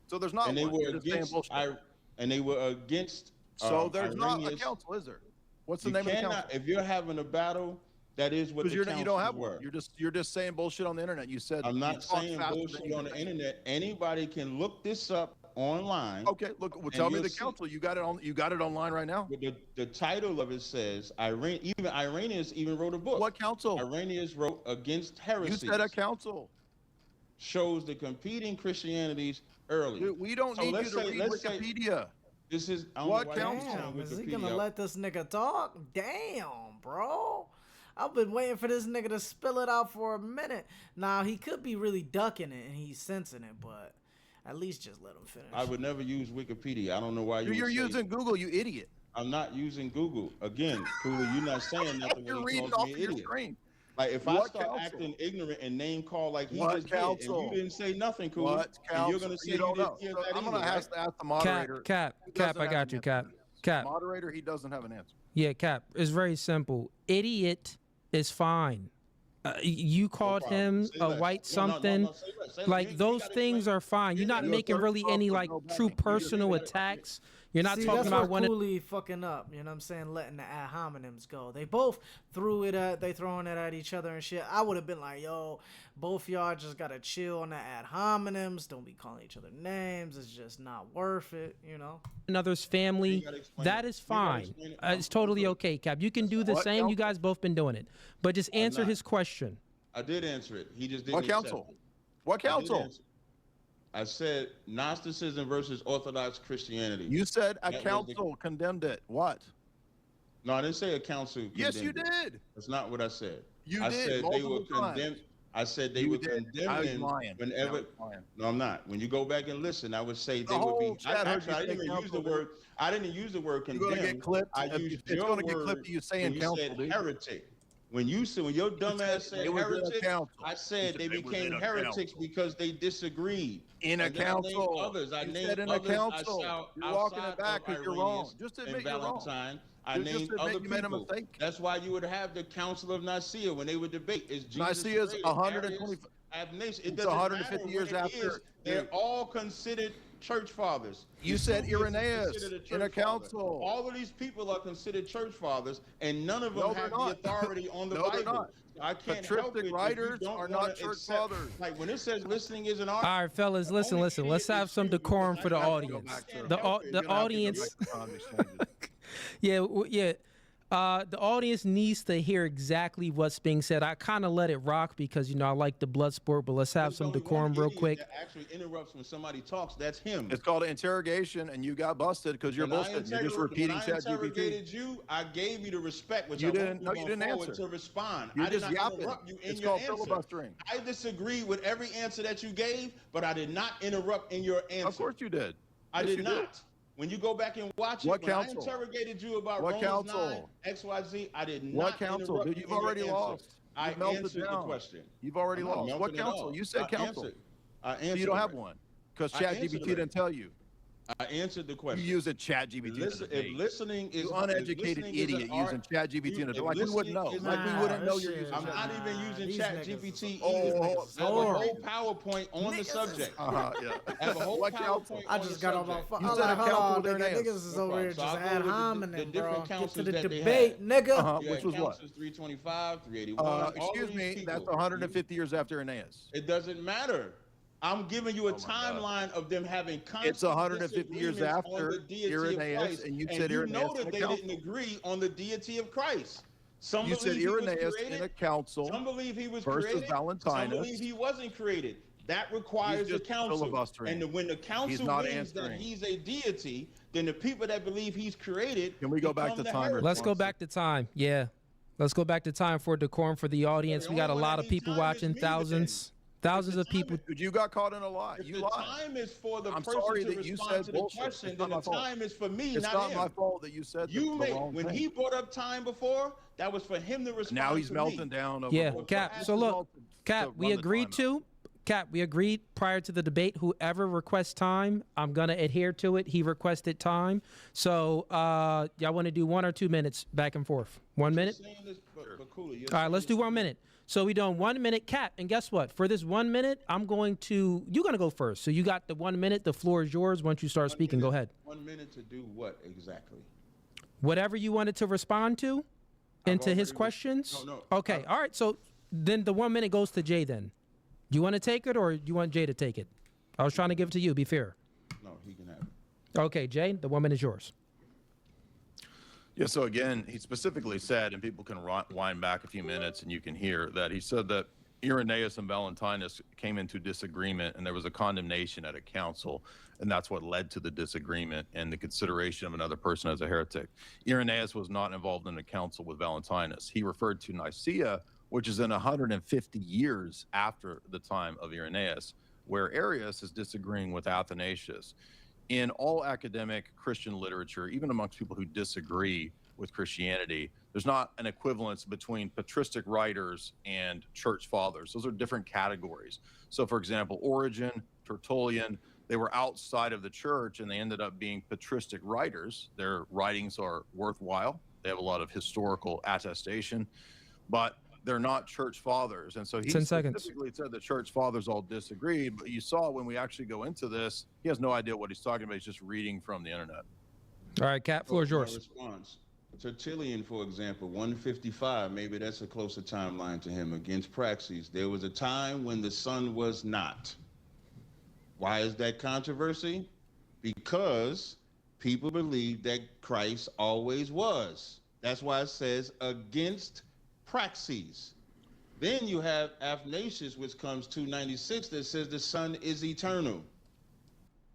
So there's not And they one. were You're just saying against. bullshit. And they were against. So there's not a Irenaeus. council, is there? What's the You name of the council? cannot. If you're having a battle, that is what the Because you don't have councils were. one. You're just saying bullshit on the internet. You said I'm you not talk saying faster than bullshit you on the do. internet. Anybody can look this up online. Okay, look. Well, tell me you'll the see- council. You got it on. You got it online right now. But the title of it says even Irenaeus even wrote a book. What council? Irenaeus wrote Against You Heresies. said a council. Shows the competing Christianities early. Dude, we don't So need you let's to say- read let's say- Wikipedia. This is I don't What know why you're council? saying Damn, is he Wikipedia. gonna let this nigga talk? Damn, bro. I've been waiting for this nigga to spill it out for a minute. Now, he could be really ducking it and he's sensing it, but at least just let him finish. I would never use Wikipedia. I don't know why you. You're would say- using Google, you idiot. I'm not using Google. Again, Cooley, you're not saying nothing You're when reading he off calls of me an your idiot. screen. Like if I What start council? acting ignorant and name call like he What just council? did, and you didn't say nothing, Cooley, What and council? you're gonna say you don't didn't know. hear So that I'm gonna either, ask the Cap, moderator. Cap, He Cap, doesn't I have got an you, answer. Cap. Cap. Moderator, he doesn't have an answer. Yeah, Cap. It's very simple. Idiot is fine. You called problem. him Say a less. white No, something. say less. Say less. Like You those gotta things explain. are fine. You're not You're making third really any like true personal attacks. You're not See, talking that's where about one. Cooley fucking up. You know what I'm saying? Letting the ad hominems go. They both they throwing it at each other and shit. I would have been like, yo, both y'all just gotta chill on the ad hominems. Don't be calling each other names. It's just not worth it. You know. Another's family, that is fine. It's totally okay, Cap. You can do the same. You guys both been doing it, but just answer his question. I did answer it. He just didn't. What council? Accept it. What council? I said Gnosticism versus Orthodox Christianity. You said a council condemned it. What? No, I didn't say a council. Yes, you condemned it. did. That's not what I said. You did. Said they were condemned. I said they were condemning whenever. No, I'm not. When you go back and listen, I would say they would be. I didn't even use the word. I didn't use the word condemn. You're gonna get clipped. I used it's your gonna get word clipped. You saying when council, said dude. heretic. When your dumbass said heretic, I said they became heretics because they disagreed. In a council. Others. I named in others. a council. You're walking it back because you're wrong. Just admit you're wrong. I named other you made a people. mistake. That's why you would have the Council of Nicaea when they would debate. Is Jesus Nicaea's 120. It's 150 years after. They're all considered church fathers. You said Irenaeus in a council. All of these people are considered church fathers, and none of them have the authority on the Bible. They're not. I can't help it. Patristic writers are not church fathers. Like when it says listening is an art. All right, fellas, listen. Let's have some decorum for the audience. The audience. Yeah. The audience needs to hear exactly what's being said. I kind of let it rock because, I like the blood sport, but let's have some decorum real quick. That actually interrupts when somebody talks. That's him. It's called an interrogation, and you got busted because you're bullshit. You're just repeating ChatGPT. When I interrogated you, I gave you the respect, which you I didn't. No, you didn't answer. To respond. You're I did just not yapping. interrupt you in it's your called answer. Filibustering. I disagree with every answer that you gave, but I did not interrupt in your answer. Of course you did. I did not. When you go back and watch it, when I interrogated you about Romans 9, XYZ, I did not. What council? Dude, you've already lost. I answered the question. You've already lost. What council? You said council. I answered. So you don't have one because ChatGPT didn't tell you. I answered the question. You use a ChatGPT. If listening is you uneducated idiot using ChatGPT. Like we wouldn't know. Like we wouldn't know you're using. I'm not even using ChatGPT. Oh, I have a whole PowerPoint on the subject. Yeah. I have a whole PowerPoint. I just got on my phone. You said a council with niggas is over here just ad hominem, bro. Get to the that debate, nigga. Which was what? 325, 381. Excuse me. That's 150 years after Irenaeus. It doesn't matter. I'm giving you a timeline of them having constant. It's 150 years after Irenaeus, and you said Irenaeus. You know that they didn't agree on the deity of Christ. Some you said Irenaeus in a council. Some believe he was versus created. Valentinus. Some believe he wasn't created. That requires a council. And when the council believes that he's a deity, then the people that believe he's created. Can we go back to time? Let's go back to time. Yeah. Let's go back to time for decorum for the audience. We got a lot of people watching, thousands of people. You got caught in a lie. You lied. The time is for the person sorry to that you respond said to the bullshit. question. Then the time is for me, it's not not him. my fault that you said you the wrong when thing. he brought up time before, that was for him to respond. Now he's to melting me. down. Over Yeah, Cap. So look, Cap, we agreed prior to the debate, whoever requests time, I'm going to adhere to it. He requested time. So y'all want to do 1 or 2 minutes back and forth? 1 minute? All right, let's do 1 minute. So we doing 1 minute, Cap. And guess what? For this 1 minute, you're going to go first. So you got the 1 minute. The floor is yours. Once you start speaking, go ahead. 1 minute to do what exactly? Whatever you wanted to respond to into his questions. No. Okay. All right. So then the 1 minute goes to Jay then. Do you want to take it or do you want Jay to take it? I was trying to give it to you. Be fair. No, he can have it. Okay, Jay, the 1 minute is yours. Yeah, so again, he specifically said, and people can wind back a few minutes and you can hear that he said that Irenaeus and Valentinus came into disagreement and there was a condemnation at a council, and that's what led to the disagreement and the consideration of another person as a heretic. Irenaeus was not involved in a council with Valentinus. He referred to Nicaea, which is in 150 years after the time of Irenaeus, where Arius is disagreeing with Athanasius. In all academic Christian literature, even amongst people who disagree with Christianity, there's not an equivalence between patristic writers and church fathers. Those are different categories. So for example, Origen, Tertullian, they were outside of the church and they ended up being patristic writers. Their writings are worthwhile. They have a lot of historical attestation, but they're not church fathers. And so he 10 seconds. specifically said the church fathers all disagreed. But you saw when we actually go into this, he has no idea what he's talking about. He's just reading from the internet. All right, Cap, floor is My yours. response. Tertullian, for example, 155, maybe that's a closer timeline to him, against Praxis. There was a time when the sun was not. Why is that controversy? Because people believe that Christ always was. That's why it says against Praxis. Then you have Athanasius, which comes 296, that says the sun is eternal.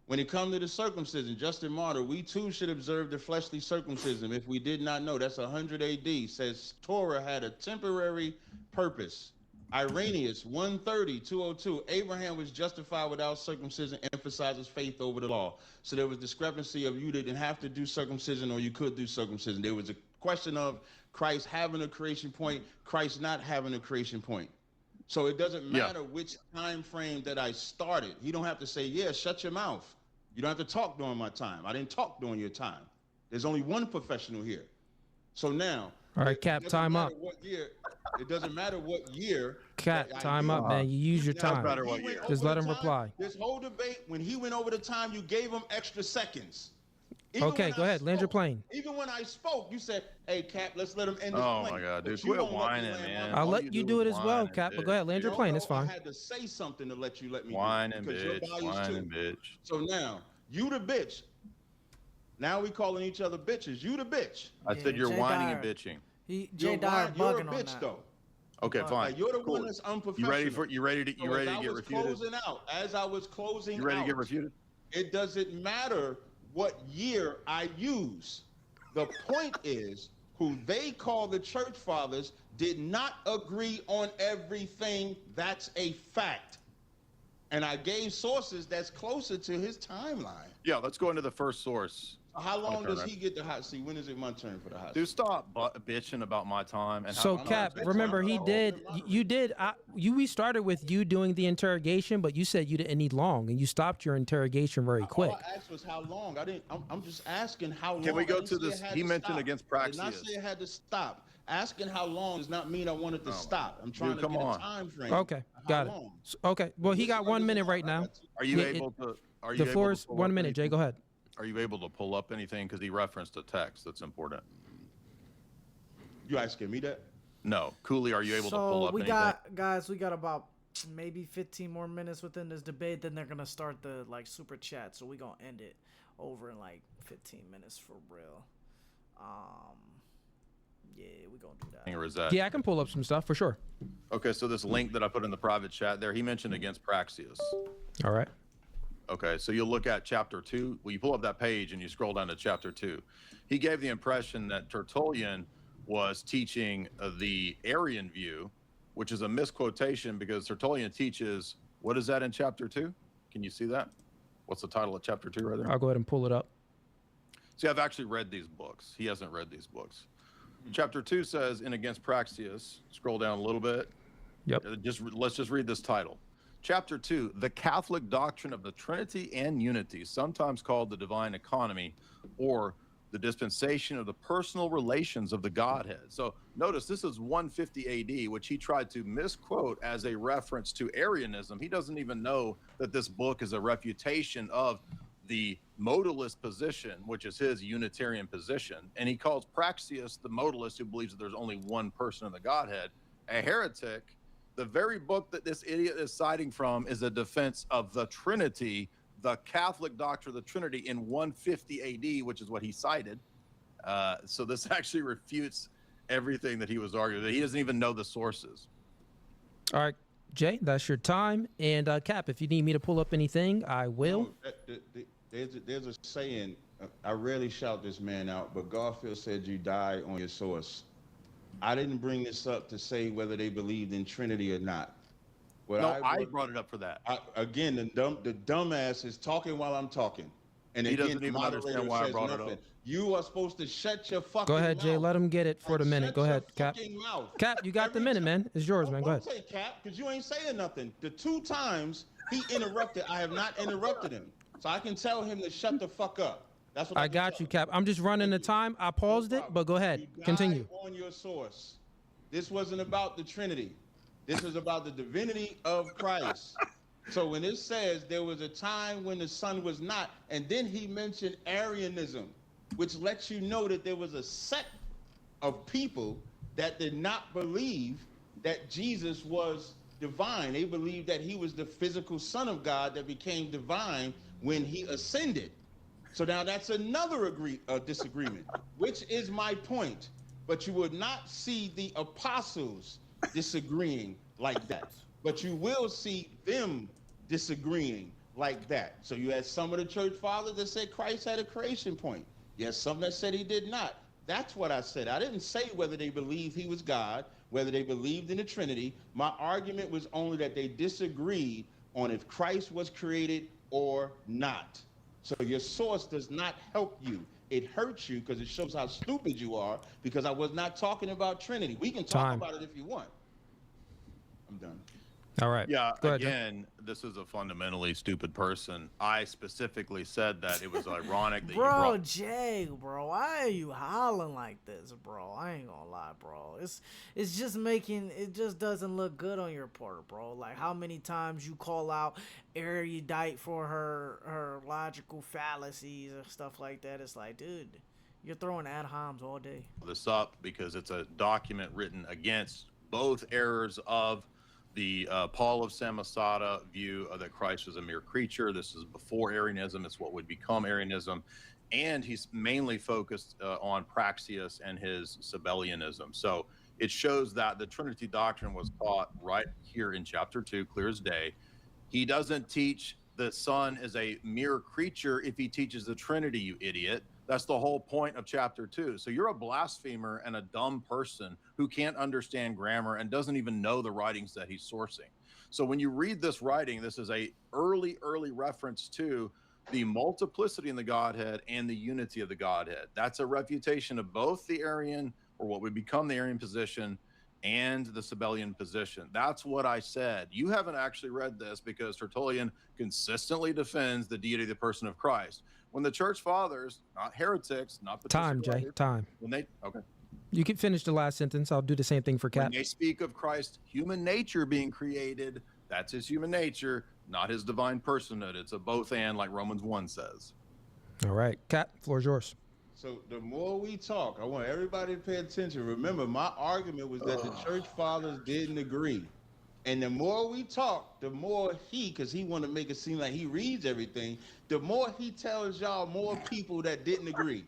When it comes to the circumcision, Justin Martyr, we too should observe the fleshly circumcision if we did not know. That's 100 AD, says Torah had a temporary purpose. Irenaeus, 130, 202, Abraham was justified without circumcision, emphasizes faith over the law. So there was discrepancy of you didn't have to do circumcision or you could do circumcision. There was a question of Christ having a creation point, Christ not having a creation point. So it doesn't matter which time frame that I started. You don't have to say, yeah, shut your mouth. You don't have to talk during my time. I didn't talk during your time. There's only one professional here. So now, all right, Cap, time up. It doesn't matter what year. Cap, time up, man. You use your time. Just let him reply. This whole debate, when he went over the time, you gave him extra seconds. Okay, go ahead. Land your plane. Even when I spoke, you said, hey, Cap, let's let him end this plane. Oh, my God, dude. Quit whining, man. I'll let you do it as well, Cap, but go ahead. Land your plane. It's fine. I had to say something to let me whining, bitch. So now, you the bitch. Now we calling each other bitches. You the bitch. I said you're whining and bitching. JayDyer bugging you're a on bitch, that. though. Okay, fine. Like, you're the one that's unprofessional. You ready to get refuted? As I was closing out. You ready to get refuted? It doesn't matter what year I use. The point is, who they call the church fathers did not agree on everything. That's a fact. And I gave sources that's closer to his timeline. Yeah, let's go into the first source. How long does he get the hot seat? When is it my turn for the hot seat? Dude, stop bitching about my time. And so, Cap, remember, he did. We started with you doing the interrogation, but you said you didn't need long, and you stopped your interrogation very quick. All I asked was how long. I'm just asking how long. Can we go to this? He mentioned against Praxis. I did not say it had to stop. Asking how long does not mean I wanted to stop. I'm trying to get a time frame. Okay, got it. Okay, well, he got 1 minute right now. Are you able to? The floor is 1 minute. Jay, go ahead. Are you able to pull up anything? Because he referenced a text that's important. You asking me that? No. Cooley, are you able to pull up anything? We got about maybe 15 more minutes within this debate. Then they're going to start the super chat. So we're going to end it over in 15 minutes for real. Yeah, we're going to do that. Or is that? Yeah, I can pull up some stuff for sure. Okay, so this link that I put in the private chat there, he mentioned against Praxis. All right. Okay, so you'll look at chapter 2. Well, you pull up that page and you scroll down to chapter 2. He gave the impression that Tertullian was teaching the Arian view, which is a misquotation because Tertullian teaches, what is that in chapter 2? Can you see that? What's the title of chapter 2 right there? I'll go ahead and pull it up. See, I've actually read these books. He hasn't read these books. Chapter 2 says, in Against Praxeas, scroll down a little bit. Yep. Let's just read this title. Chapter 2, the Catholic doctrine of the Trinity and Unity, sometimes called the divine economy, or the dispensation of the personal relations of the Godhead. So notice this is 150 AD, which he tried to misquote as a reference to Arianism. He doesn't even know that this book is a refutation of the modalist position, which is his Unitarian position. And he calls Praxeas the modalist who believes that there's only one person in the Godhead, a heretic. The very book that this idiot is citing from is a defense of the Trinity, the Catholic doctrine of the Trinity in 150 AD, which is what he cited. So this actually refutes everything that he was arguing. He doesn't even know the sources. All right, Jay, that's your time. And Cap, if you need me to pull up anything, I will. There's a saying, I rarely shout this man out, but Garfield said you die on your source. I didn't bring this up to say whether they believed in Trinity or not. I brought it up for that. Again, the dumbass is talking while I'm talking. And he doesn't even understand why I brought it up. You are supposed to shut your fucking mouth. Go ahead, Jay. Let him get it for the minute. Go ahead, Cap. Cap, you got the minute, man. It's yours, man. Go ahead. Say Cap, because you ain't saying nothing. The 2 times he interrupted, I have not interrupted him. So I can tell him to shut the fuck up. That's what I got you, Cap. I'm just running the time. I paused it, but go ahead. Continue. On your source. This wasn't about the Trinity. This was about the divinity of Christ. So when it says there was a time when the Son was not, and then he mentioned Arianism, which lets you know that there was a sect of people that did not believe that Jesus was divine. They believed that he was the physical Son of God that became divine when he ascended. So now that's another disagreement, which is my point. But you would not see the apostles disagreeing like that. But you will see them disagreeing like that. So you had some of the church fathers that said Christ had a creation point. You had some that said he did not. That's what I said. I didn't say whether they believed he was God, whether they believed in the Trinity. My argument was only that they disagreed on if Christ was created or not. So your source does not help you. It hurts you because it shows how stupid you are, because I was not talking about Trinity. We can talk about it if you want. I'm done. All right. Yeah, Go ahead, Jay. again, this is a fundamentally stupid person. I specifically said that it was ironic that you Bro, brought... Jay, bro, why are you hollering like this, bro? I ain't gonna lie, bro. It's just making, it just doesn't look good on your part, bro. Like how many times you call out erudite for her logical fallacies and stuff like that. It's like, dude, you're throwing ad homs all day. this up because it's a document written against both errors of the Paul of Samosata view that Christ was a mere creature. This is before Arianism. It's what would become Arianism. And he's mainly focused on Praxeas and his Sabellianism. So it shows that the Trinity doctrine was taught right here in chapter 2, clear as day. He doesn't teach the Son is a mere creature if he teaches the Trinity, you idiot. That's the whole point of chapter 2. So you're a blasphemer and a dumb person who can't understand grammar and doesn't even know the writings that he's sourcing. So when you read this writing, this is a early reference to the multiplicity in the Godhead and the unity of the Godhead. That's a refutation of both the Arian, or what would become the Arian position, and the Sabellian position. That's what I said. You haven't actually read this because Tertullian consistently defends the deity of the person of Christ. When the church fathers, not heretics, not the Time, Jay. Time. When they You can finish the last sentence. I'll do the same thing for Cat. when they speak of Christ's human nature being created, that's his human nature, not his divine personhood. It's a both and, like Romans 1 says. All right, Cat, floor's yours. So the more we talk, I want everybody to pay attention. Remember, my argument was that the church fathers didn't agree. And the more we talk, the more because he want to make it seem like he reads everything, the more he tells y'all more people that didn't agree,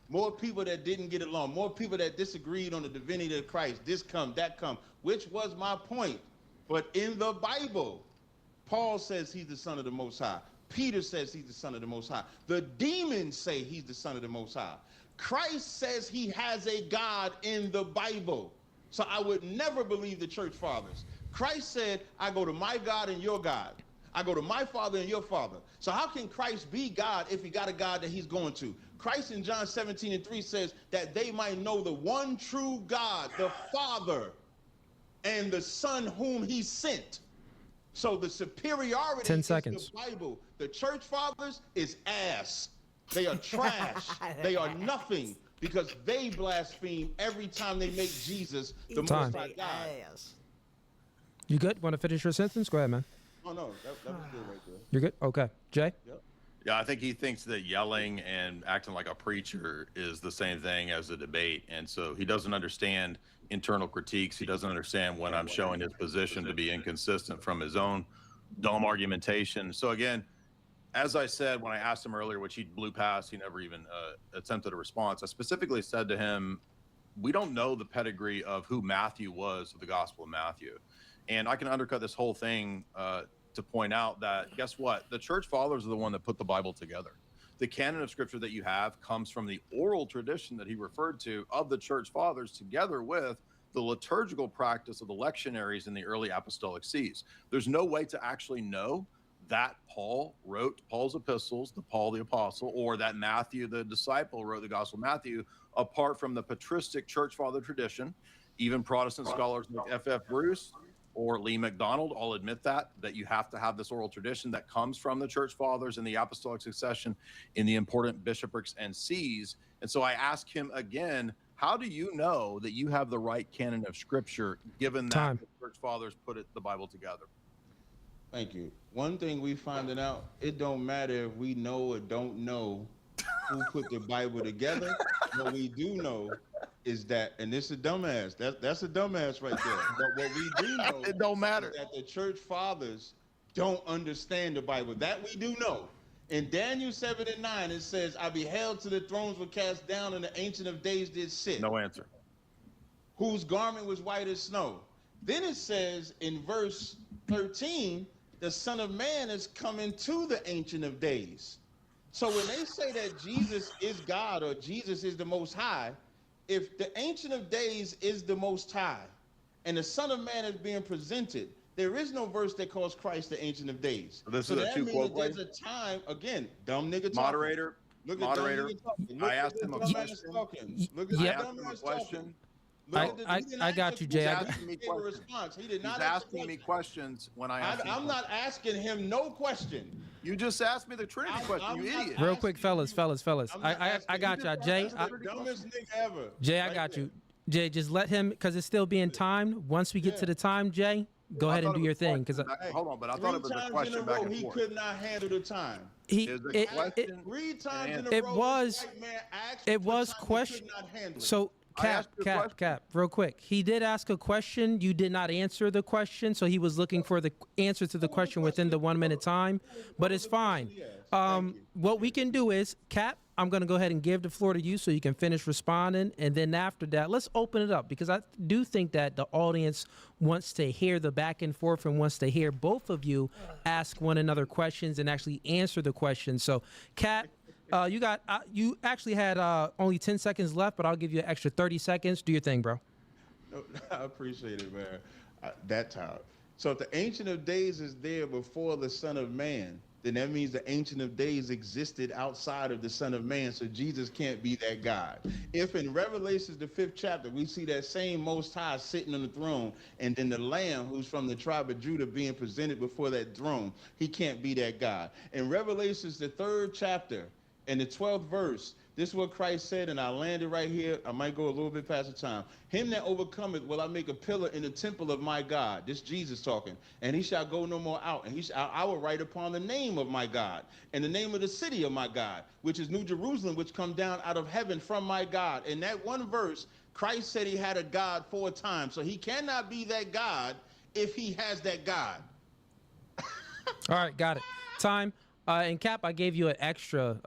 more people that didn't get along, more people that disagreed on the divinity of Christ, this come, that come, which was my point. But in the Bible, Paul says he's the Son of the Most High. Peter says he's the Son of the Most High. The demons say he's the Son of the Most High. Christ says he has a God in the Bible. So I would never believe the church fathers. Christ said, I go to my God and your God. I go to my Father and your Father. So how can Christ be God if he got a God that he's going to? Christ in John 17:3 says that they might know the one true God, the Father, and the Son whom he sent. So the superiority 10 is seconds. the Bible. The church fathers is ass. They are trash. They are nothing, because they blaspheme every time they make Jesus the Most High God. You good? Want to finish your sentence? Go ahead, man. Oh, no, that was good right there. You're good? Okay. Jay? Yep. Yeah, I think he thinks that yelling and acting like a preacher is the same thing as a debate. And so he doesn't understand internal critiques. He doesn't understand when I'm showing his position to be inconsistent from his own dumb argumentation. So again, as I said, when I asked him earlier, which he blew past, he never even attempted a response. I specifically said to him, we don't know the pedigree of who Matthew was of the Gospel of Matthew. And I can undercut this whole thing to point out that, guess what? The church fathers are the one that put the Bible together. The canon of scripture that you have comes from the oral tradition that he referred to of the church fathers, together with the liturgical practice of the lectionaries in the early apostolic sees. There's no way to actually know that Paul wrote Paul's epistles, the Paul the apostle, or that Matthew the disciple wrote the Gospel of Matthew, apart from the patristic church father tradition. Even Protestant scholars like F.F. Bruce or Lee McDonald all admit that you have to have this oral tradition that comes from the church fathers and the apostolic succession in the important bishoprics and sees. And so I ask him again, How do you know that you have the right canon of Scripture, given that Time. the church fathers put the Bible together? Thank you. One thing we finding out, it don't matter if we know or don't know who put the Bible together. What we do know is that, and this is a dumbass. That's a dumbass right there. But what we do know It don't matter. is that the church fathers don't understand the Bible. That we do know. In Daniel 7:9, it says, I beheld till the thrones were cast down and the Ancient of Days did sit. No answer. Whose garment was white as snow. Then it says in verse 13, the Son of Man is coming to the Ancient of Days. So when they say that Jesus is God or Jesus is the Most High, if the Ancient of Days is the Most High and the Son of Man is being presented, there is no verse that calls Christ the Ancient of Days. This so is a that two-quote means there's a time, again, dumb nigga talking. Moderator, Look at moderator, dumb nigga talking. Look I at asked this him a dumbass question. talking. Look at Yeah. this I asked him a dumbass question. talking. Look at this- he didn't I ask got a you, Jay. question. Asking me He gave a questions. response. He did He's not ask a asking me question. questions when I asked him I'm not asking him no question. You just asked me the Trinity question, I'm you not idiot. Real quick, fellas. I'm not I asking got you. you, Jay. That's the dumbest nigga ever. Jay, I Right got there. you. Jay, just let him, because it's still being timed. Once we get to the time, Jay, go ahead and do your thing. Because Hold on, but I Three thought it was a times in question a back row, and he forth. could not handle the time. Is the question- Three times in a It row, was- this white man asked it for was time, he question. could not handle it. So, I asked you a question. Cap, real quick. He did ask a question. You did not answer the question, so he was looking for the answer to the question within the 1 minute time. But it's fine. What we can do is, Cap, I'm going to go ahead and give the floor to you so you can finish responding. And then after that, let's open it up, because I do think that the audience wants to hear the back and forth and wants to hear both of you ask one another questions and actually answer the questions. So, Cap, you actually had only 10 seconds left, but I'll give you an extra 30 seconds. Do your thing, bro. No, I appreciate it, man. That time. So if the Ancient of Days is there before the Son of Man, then that means the Ancient of Days existed outside of the Son of Man, so Jesus can't be that God. If in Revelations, the 5th chapter, we see that same Most High sitting on the throne, and then the Lamb, who's from the tribe of Judah, being presented before that throne, he can't be that God. In Revelations, the 3rd chapter, and the 12th verse, this is what Christ said, and I landed right here. I might go a little bit past the time. Him that overcometh will I make a pillar in the temple of my God. This Jesus talking. And he shall go no more out. And I will write upon the name of my God, and the name of the city of my God, which is New Jerusalem, which come down out of heaven from my God. In that one verse, Christ said he had a God 4 times. So he cannot be that God if he has that God. All right, got it. Time. And Cap, I gave you an extra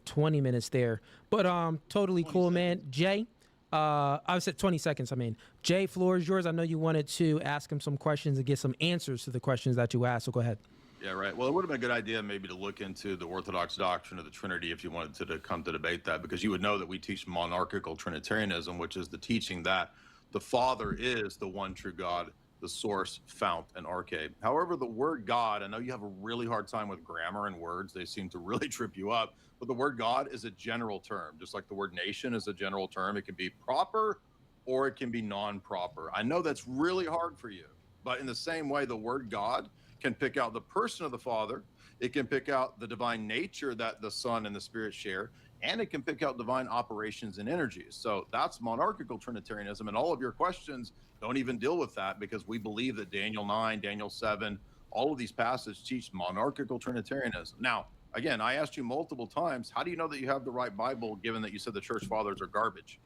20 minutes there, but totally cool, man. Jay, I said 20 seconds. I mean, Jay, floor is yours. I know you wanted to ask him some questions and get some answers to the questions that you asked. So go ahead. Yeah, right. Well, it would have been a good idea maybe to look into the Orthodox doctrine of the Trinity if you wanted to come to debate that, because you would know that we teach monarchical Trinitarianism, which is the teaching that the Father is the one true God, the source, fount, and arche. However, the word God, I know you have a really hard time with grammar and words. They seem to really trip you up. But the word God is a general term, just like the word nation is a general term. It can be proper or it can be non-proper. I know that's really hard for you, but in the same way, the word God can pick out the person of the Father. It can pick out the divine nature that the Son and the Spirit share, and it can pick out divine operations and energies. So that's monarchical Trinitarianism, and all of your questions don't even deal with that, because we believe that Daniel 9, Daniel 7, all of these passages teach monarchical Trinitarianism. Now, again, I asked you multiple times, how do you know that you have the right Bible, given that you said the church fathers are garbage?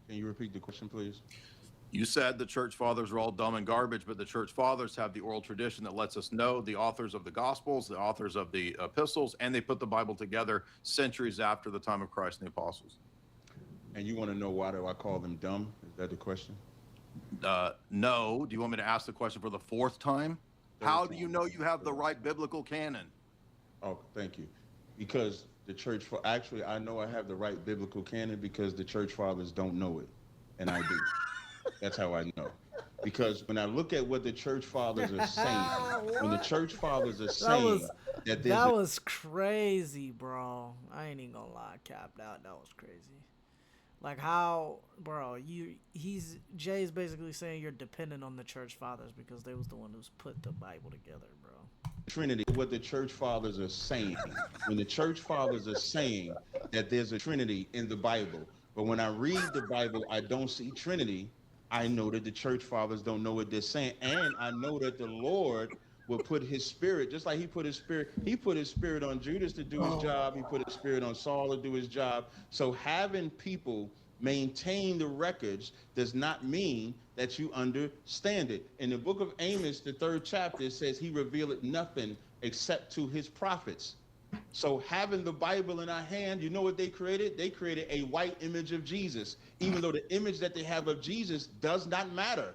Can you repeat the question, please? You said the church fathers are all dumb and garbage, but the church fathers have the oral tradition that lets us know the authors of the Gospels, the authors of the epistles, and they put the Bible together centuries after the time of Christ and the apostles. And you want to know why do I call them dumb? Is that the question? No. Do you want me to ask the question for the 4th time? How do you know you have the right biblical canon? Oh, thank you. Because the church, actually, I know I have the right biblical canon because the church fathers don't know it, and I do. That's how I know. Because when I look at what the church fathers are saying, when the church fathers are saying that there's that was crazy, bro. I ain't even gonna lie, Cap. That was crazy. Like how, bro, Jay's basically saying you're dependent on the church fathers because they was the one who's put the Bible together, bro. Trinity, what the church fathers are saying. When the church fathers are saying that there's a Trinity in the Bible, But when I read the Bible, I don't see Trinity. I know that the church fathers don't know what they're saying. And I know that the Lord will put his spirit, just like he put his spirit on Judas to do his job. He put his spirit on Saul to do his job. So having people maintain the records does not mean that you understand it. In the book of Amos, the 3rd chapter, it says he revealed nothing except to his prophets. So having the Bible in our hand, you know what they created? They created a white image of Jesus, even though the image that they have of Jesus does not matter.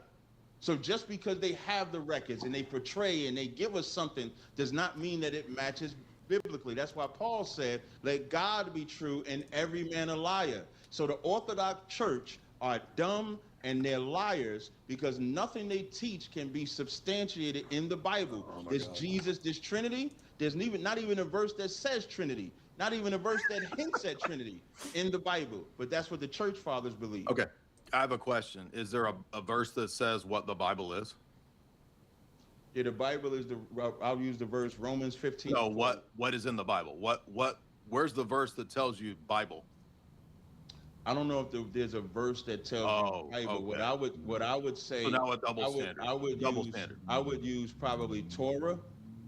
So just because they have the records and they portray and they give us something does not mean that it matches biblically. That's why Paul said, let God be true and every man a liar. So the Orthodox Church are dumb and they're liars because nothing they teach can be substantiated in the Bible. There's Jesus, this Trinity. There's not even a verse that says Trinity. Not even a verse that hints at Trinity in the Bible. But that's what the church fathers believe. Okay. I have a question. Is there a verse that says what the Bible is? Yeah, the Bible is I'll use the verse Romans 15. No, what is in the Bible? Where's the verse that tells you Bible? I don't know if there's a verse that tells you Bible. Okay. What I would say. So now a double standard. I would use probably Torah,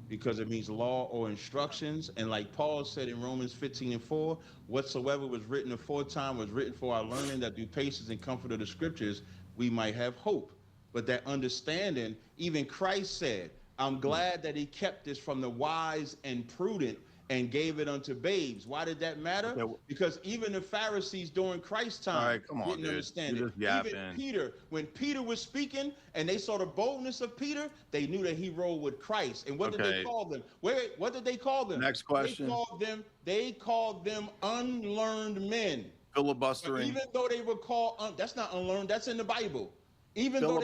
because it means law or instructions. And like Paul said in Romans 15:4, whatsoever was written aforetime was written for our learning, that through patience and comfort of the scriptures we might have hope. But that understanding, even Christ said, I'm glad that he kept this from the wise and prudent and gave it unto babes. Why did that matter? Okay. Because even the Pharisees during Christ's time didn't understand it. Even Peter, when Peter was speaking and they saw the boldness of Peter, they knew that he rode with Christ. And what did they call them? Wait, what did they call them? Next question. They called them unlearned men. Filibustering. But even though they were called, that's not unlearned, that's in the Bible. Even though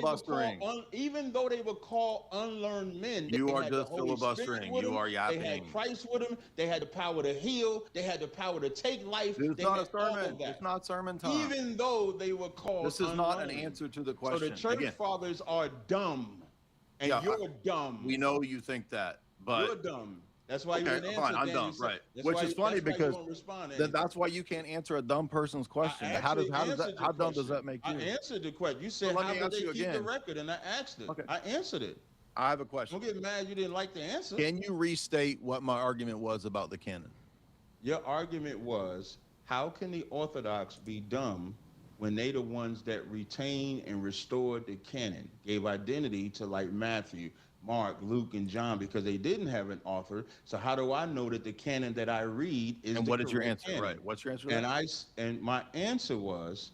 they were called unlearned men, you are just filibustering. You are yapping. They had Christ with them. They had the power to heal. They had the power to take life. It's not a sermon. It's not sermon time. Even though they were called this is not an answer to the question. So the church fathers are dumb, and you're dumb. We know you think that, but you're dumb. That's why you didn't answer. Fine, I'm dumb, right? Which is funny because that's why you can't answer a dumb person's question. How dumb does that make you? I answered the question. You said how did they keep the record, and I asked it. Okay. I answered it. I have a question. Don't get mad you didn't like the answer. Can you restate what my argument was about the canon? Your argument was, how can the Orthodox be dumb when they the ones that retained and restored the canon, gave identity to like Matthew, Mark, Luke, and John, because they didn't have an author. So how do I know that the canon that I read is? And what is your answer? Canon? Right. What's your answer? And my answer was,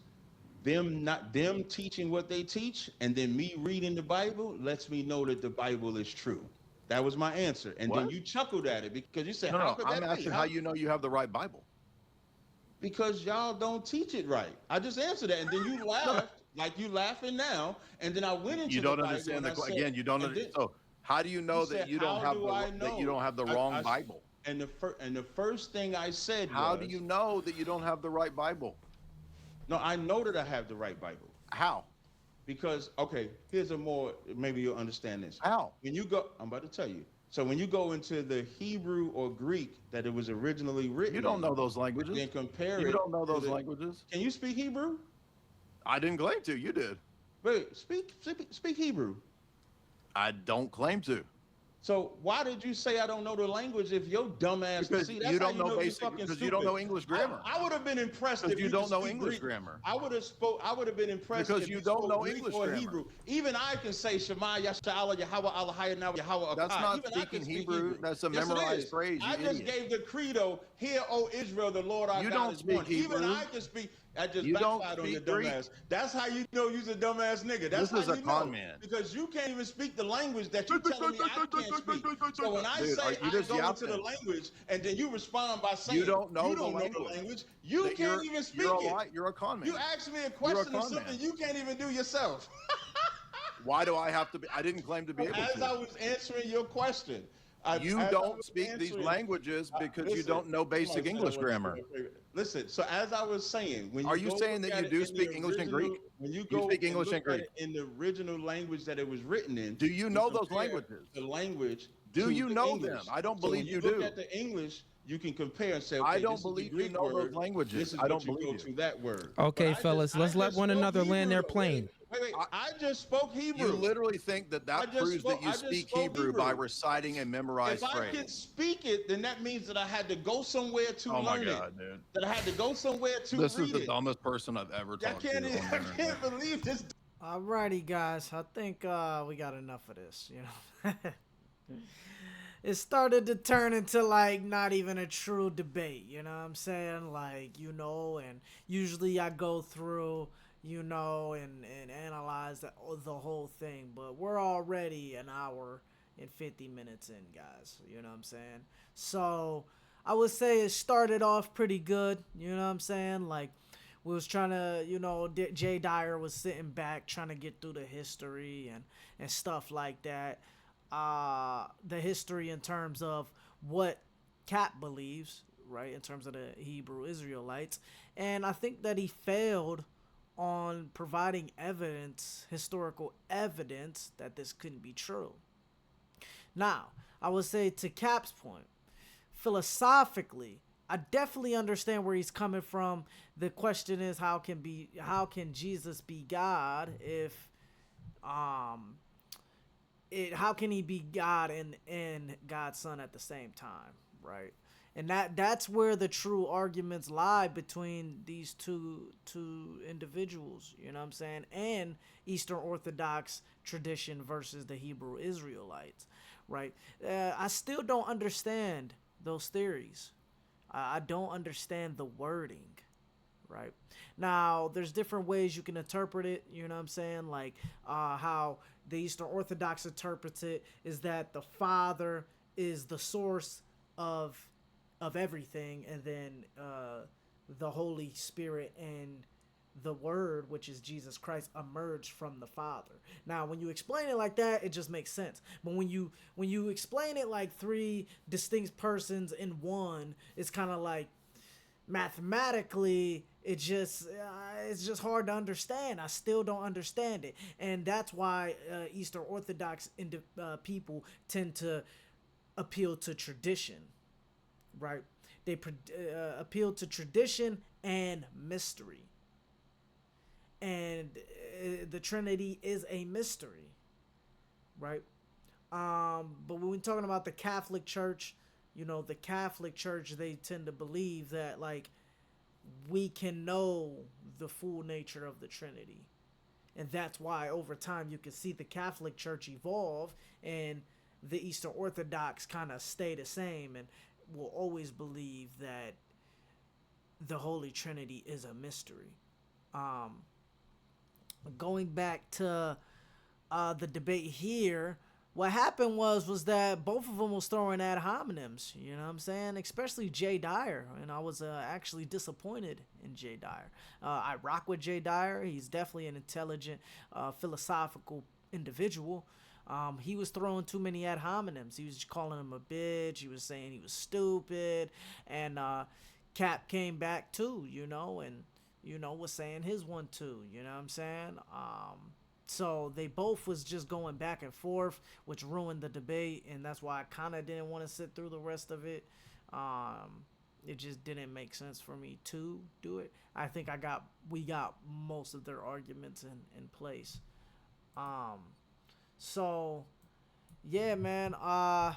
them teaching what they teach, and then me reading the Bible lets me know that the Bible is true. That was my answer. And then you chuckled at it because you said, "No, I'm asking how you know you have the right Bible." Because y'all don't teach it right. I just answered that, and then you laughed. Like you laughing now, and then I went into. You don't understand again. You don't understand. So how do you know that you don't have the wrong Bible? And the first thing I said. How do you know that you don't have the right Bible? No, I know that I have the right Bible. How? Because here's maybe you'll understand this. How? When you go, I'm about to tell you. So when you go into the Hebrew or Greek that it was originally written, you don't know those languages. Then compare you don't know those languages. Can you speak Hebrew? I didn't claim to. You did. Wait, speak Hebrew. I don't claim to. So why did you say I don't know the language if your dumb ass? Because you don't know basic. Because you don't know English grammar. I would have been impressed if you don't know English grammar. I would have been impressed because you don't know English grammar. Hebrew. Even I can say Shema Yasha'Allah Yahweh Allah now Yahweh. That's not speaking Hebrew. That's a memorized phrase. I just gave the credo. Hear, O Israel, the Lord our God is one. Even I can speak. I just backfired on your dumbass. That's how you know you're a dumbass nigga. That's this is a con man. Because you can't even speak the language that you're telling me I can't speak. So when I say I go into the language and then you respond by saying you don't know the language, you can't even speak it. You're a con man. You asked me a question of something you can't even do yourself. Why do I have to be? I didn't claim to be able to. As I was answering your question. You don't speak these languages because you don't know basic English grammar. Listen, so as I was saying, are you saying that you do speak English and Greek? When you speak English and Greek in the original language that it was written in, do you know those languages? The language. Do you know them? I don't believe you do. Look at the English. you can compare and say, okay, I don't this is the believe you Greek know those word. languages. This is I what don't you believe go you. to that word. Okay, But fellas, let's let one spoke another land their Hebrew, though. plane. I just spoke You Hebrew. literally think that proves that you I just speak spoke Hebrew by Hebrew. reciting a memorized If I phrase. can speak it, then that means that I had to go somewhere to Oh my learn God, it. dude. That I had to go somewhere to This is read the it. dumbest person I've ever I talked can't, to on the I internet. can't believe this. Alrighty, guys. I think we got enough of this. It started to turn into like not even a true debate. You know what I'm saying? Like, and usually I go through, and analyze the whole thing. But we're already an hour and 50 minutes in, guys. You know what I'm saying? So I would say it started off pretty good. You know what I'm saying? Like, we was trying to, JayDyer was sitting back trying to get through the history and stuff like that. The history in terms of what Cap believes, right, in terms of the Hebrew Israelites. And I think that he failed on providing evidence, historical evidence, that this couldn't be true. Now, I would say to Cap's point, philosophically, I definitely understand where he's coming from. The question is, how can Jesus be God if how can he be God and God's son at the same time, right? And that's where the true arguments lie between these two individuals, you know what I'm saying? And Eastern Orthodox tradition versus the Hebrew Israelites, right? I still don't understand those theories. I don't understand the wording, right? Now, there's different ways you can interpret it, you know what I'm saying? Like how the Eastern Orthodox interprets it is that the Father is the source of everything, and then the Holy Spirit and the Word, which is Jesus Christ, emerged from the Father. Now, when you explain it like that, it just makes sense. But when you explain it like three distinct persons in one, it's kind of like mathematically it's just hard to understand. I still don't understand it, and that's why Eastern Orthodox people tend to appeal to tradition, right? They appeal to tradition and mystery, and the Trinity is a mystery, right? But when we're talking about the Catholic Church, the Catholic Church, they tend to believe that, like, we can know the full nature of the Trinity. And that's why over time you can see the Catholic Church evolve and the Eastern Orthodox kind of stay the same and will always believe that the Holy Trinity is a mystery. Going back to the debate here, what happened was that both of them was throwing ad hominems, you know what I'm saying? Especially JayDyer, and I was actually disappointed in JayDyer. I rock with JayDyer. He's definitely an intelligent, philosophical individual. He was throwing too many ad hominems. He was calling him a bitch. He was saying he was stupid, and Cap came back too, and was saying his one too. You know what I'm saying? So they both was just going back and forth, which ruined the debate, and that's why I kind of didn't want to sit through the rest of it. It just didn't make sense for me to do it. I think we got most of their arguments in place. So yeah, man. I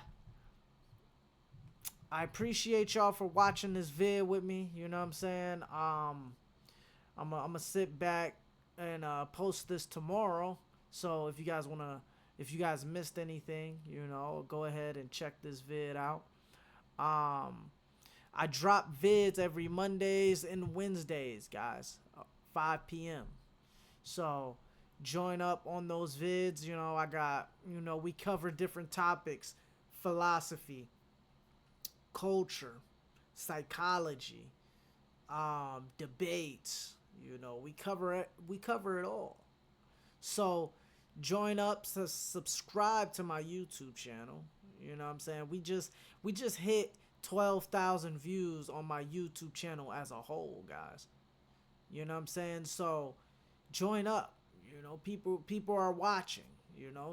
appreciate y'all for watching this vid with me. You know what I'm saying? I'm gonna sit back and post this tomorrow. So if you guys missed anything, go ahead and check this vid out. I drop vids every Mondays and Wednesdays, guys, 5 p.m. So join up on those vids. I got, we cover different topics: philosophy, culture, psychology, debates. We cover it. We cover it all. So join up, subscribe to my YouTube channel. You know what I'm saying? We just hit 12,000 views on my YouTube channel as a whole, guys. You know what I'm saying? So join up. People are watching.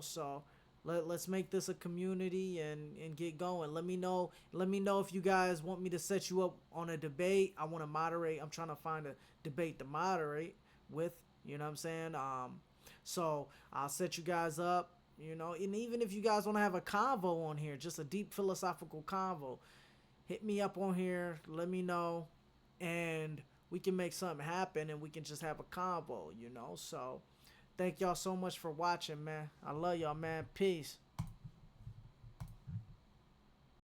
So Let's make this a community and get going. Let me know if you guys want me to set you up on a debate. I want to moderate. I'm trying to find a debate to moderate with, you know what I'm saying? So I'll set you guys up, and even if you guys want to have a convo on here, just a deep philosophical convo, hit me up on here, let me know, and we can make something happen and we can just have a convo. So thank y'all so much for watching, man. I love y'all, man. Peace.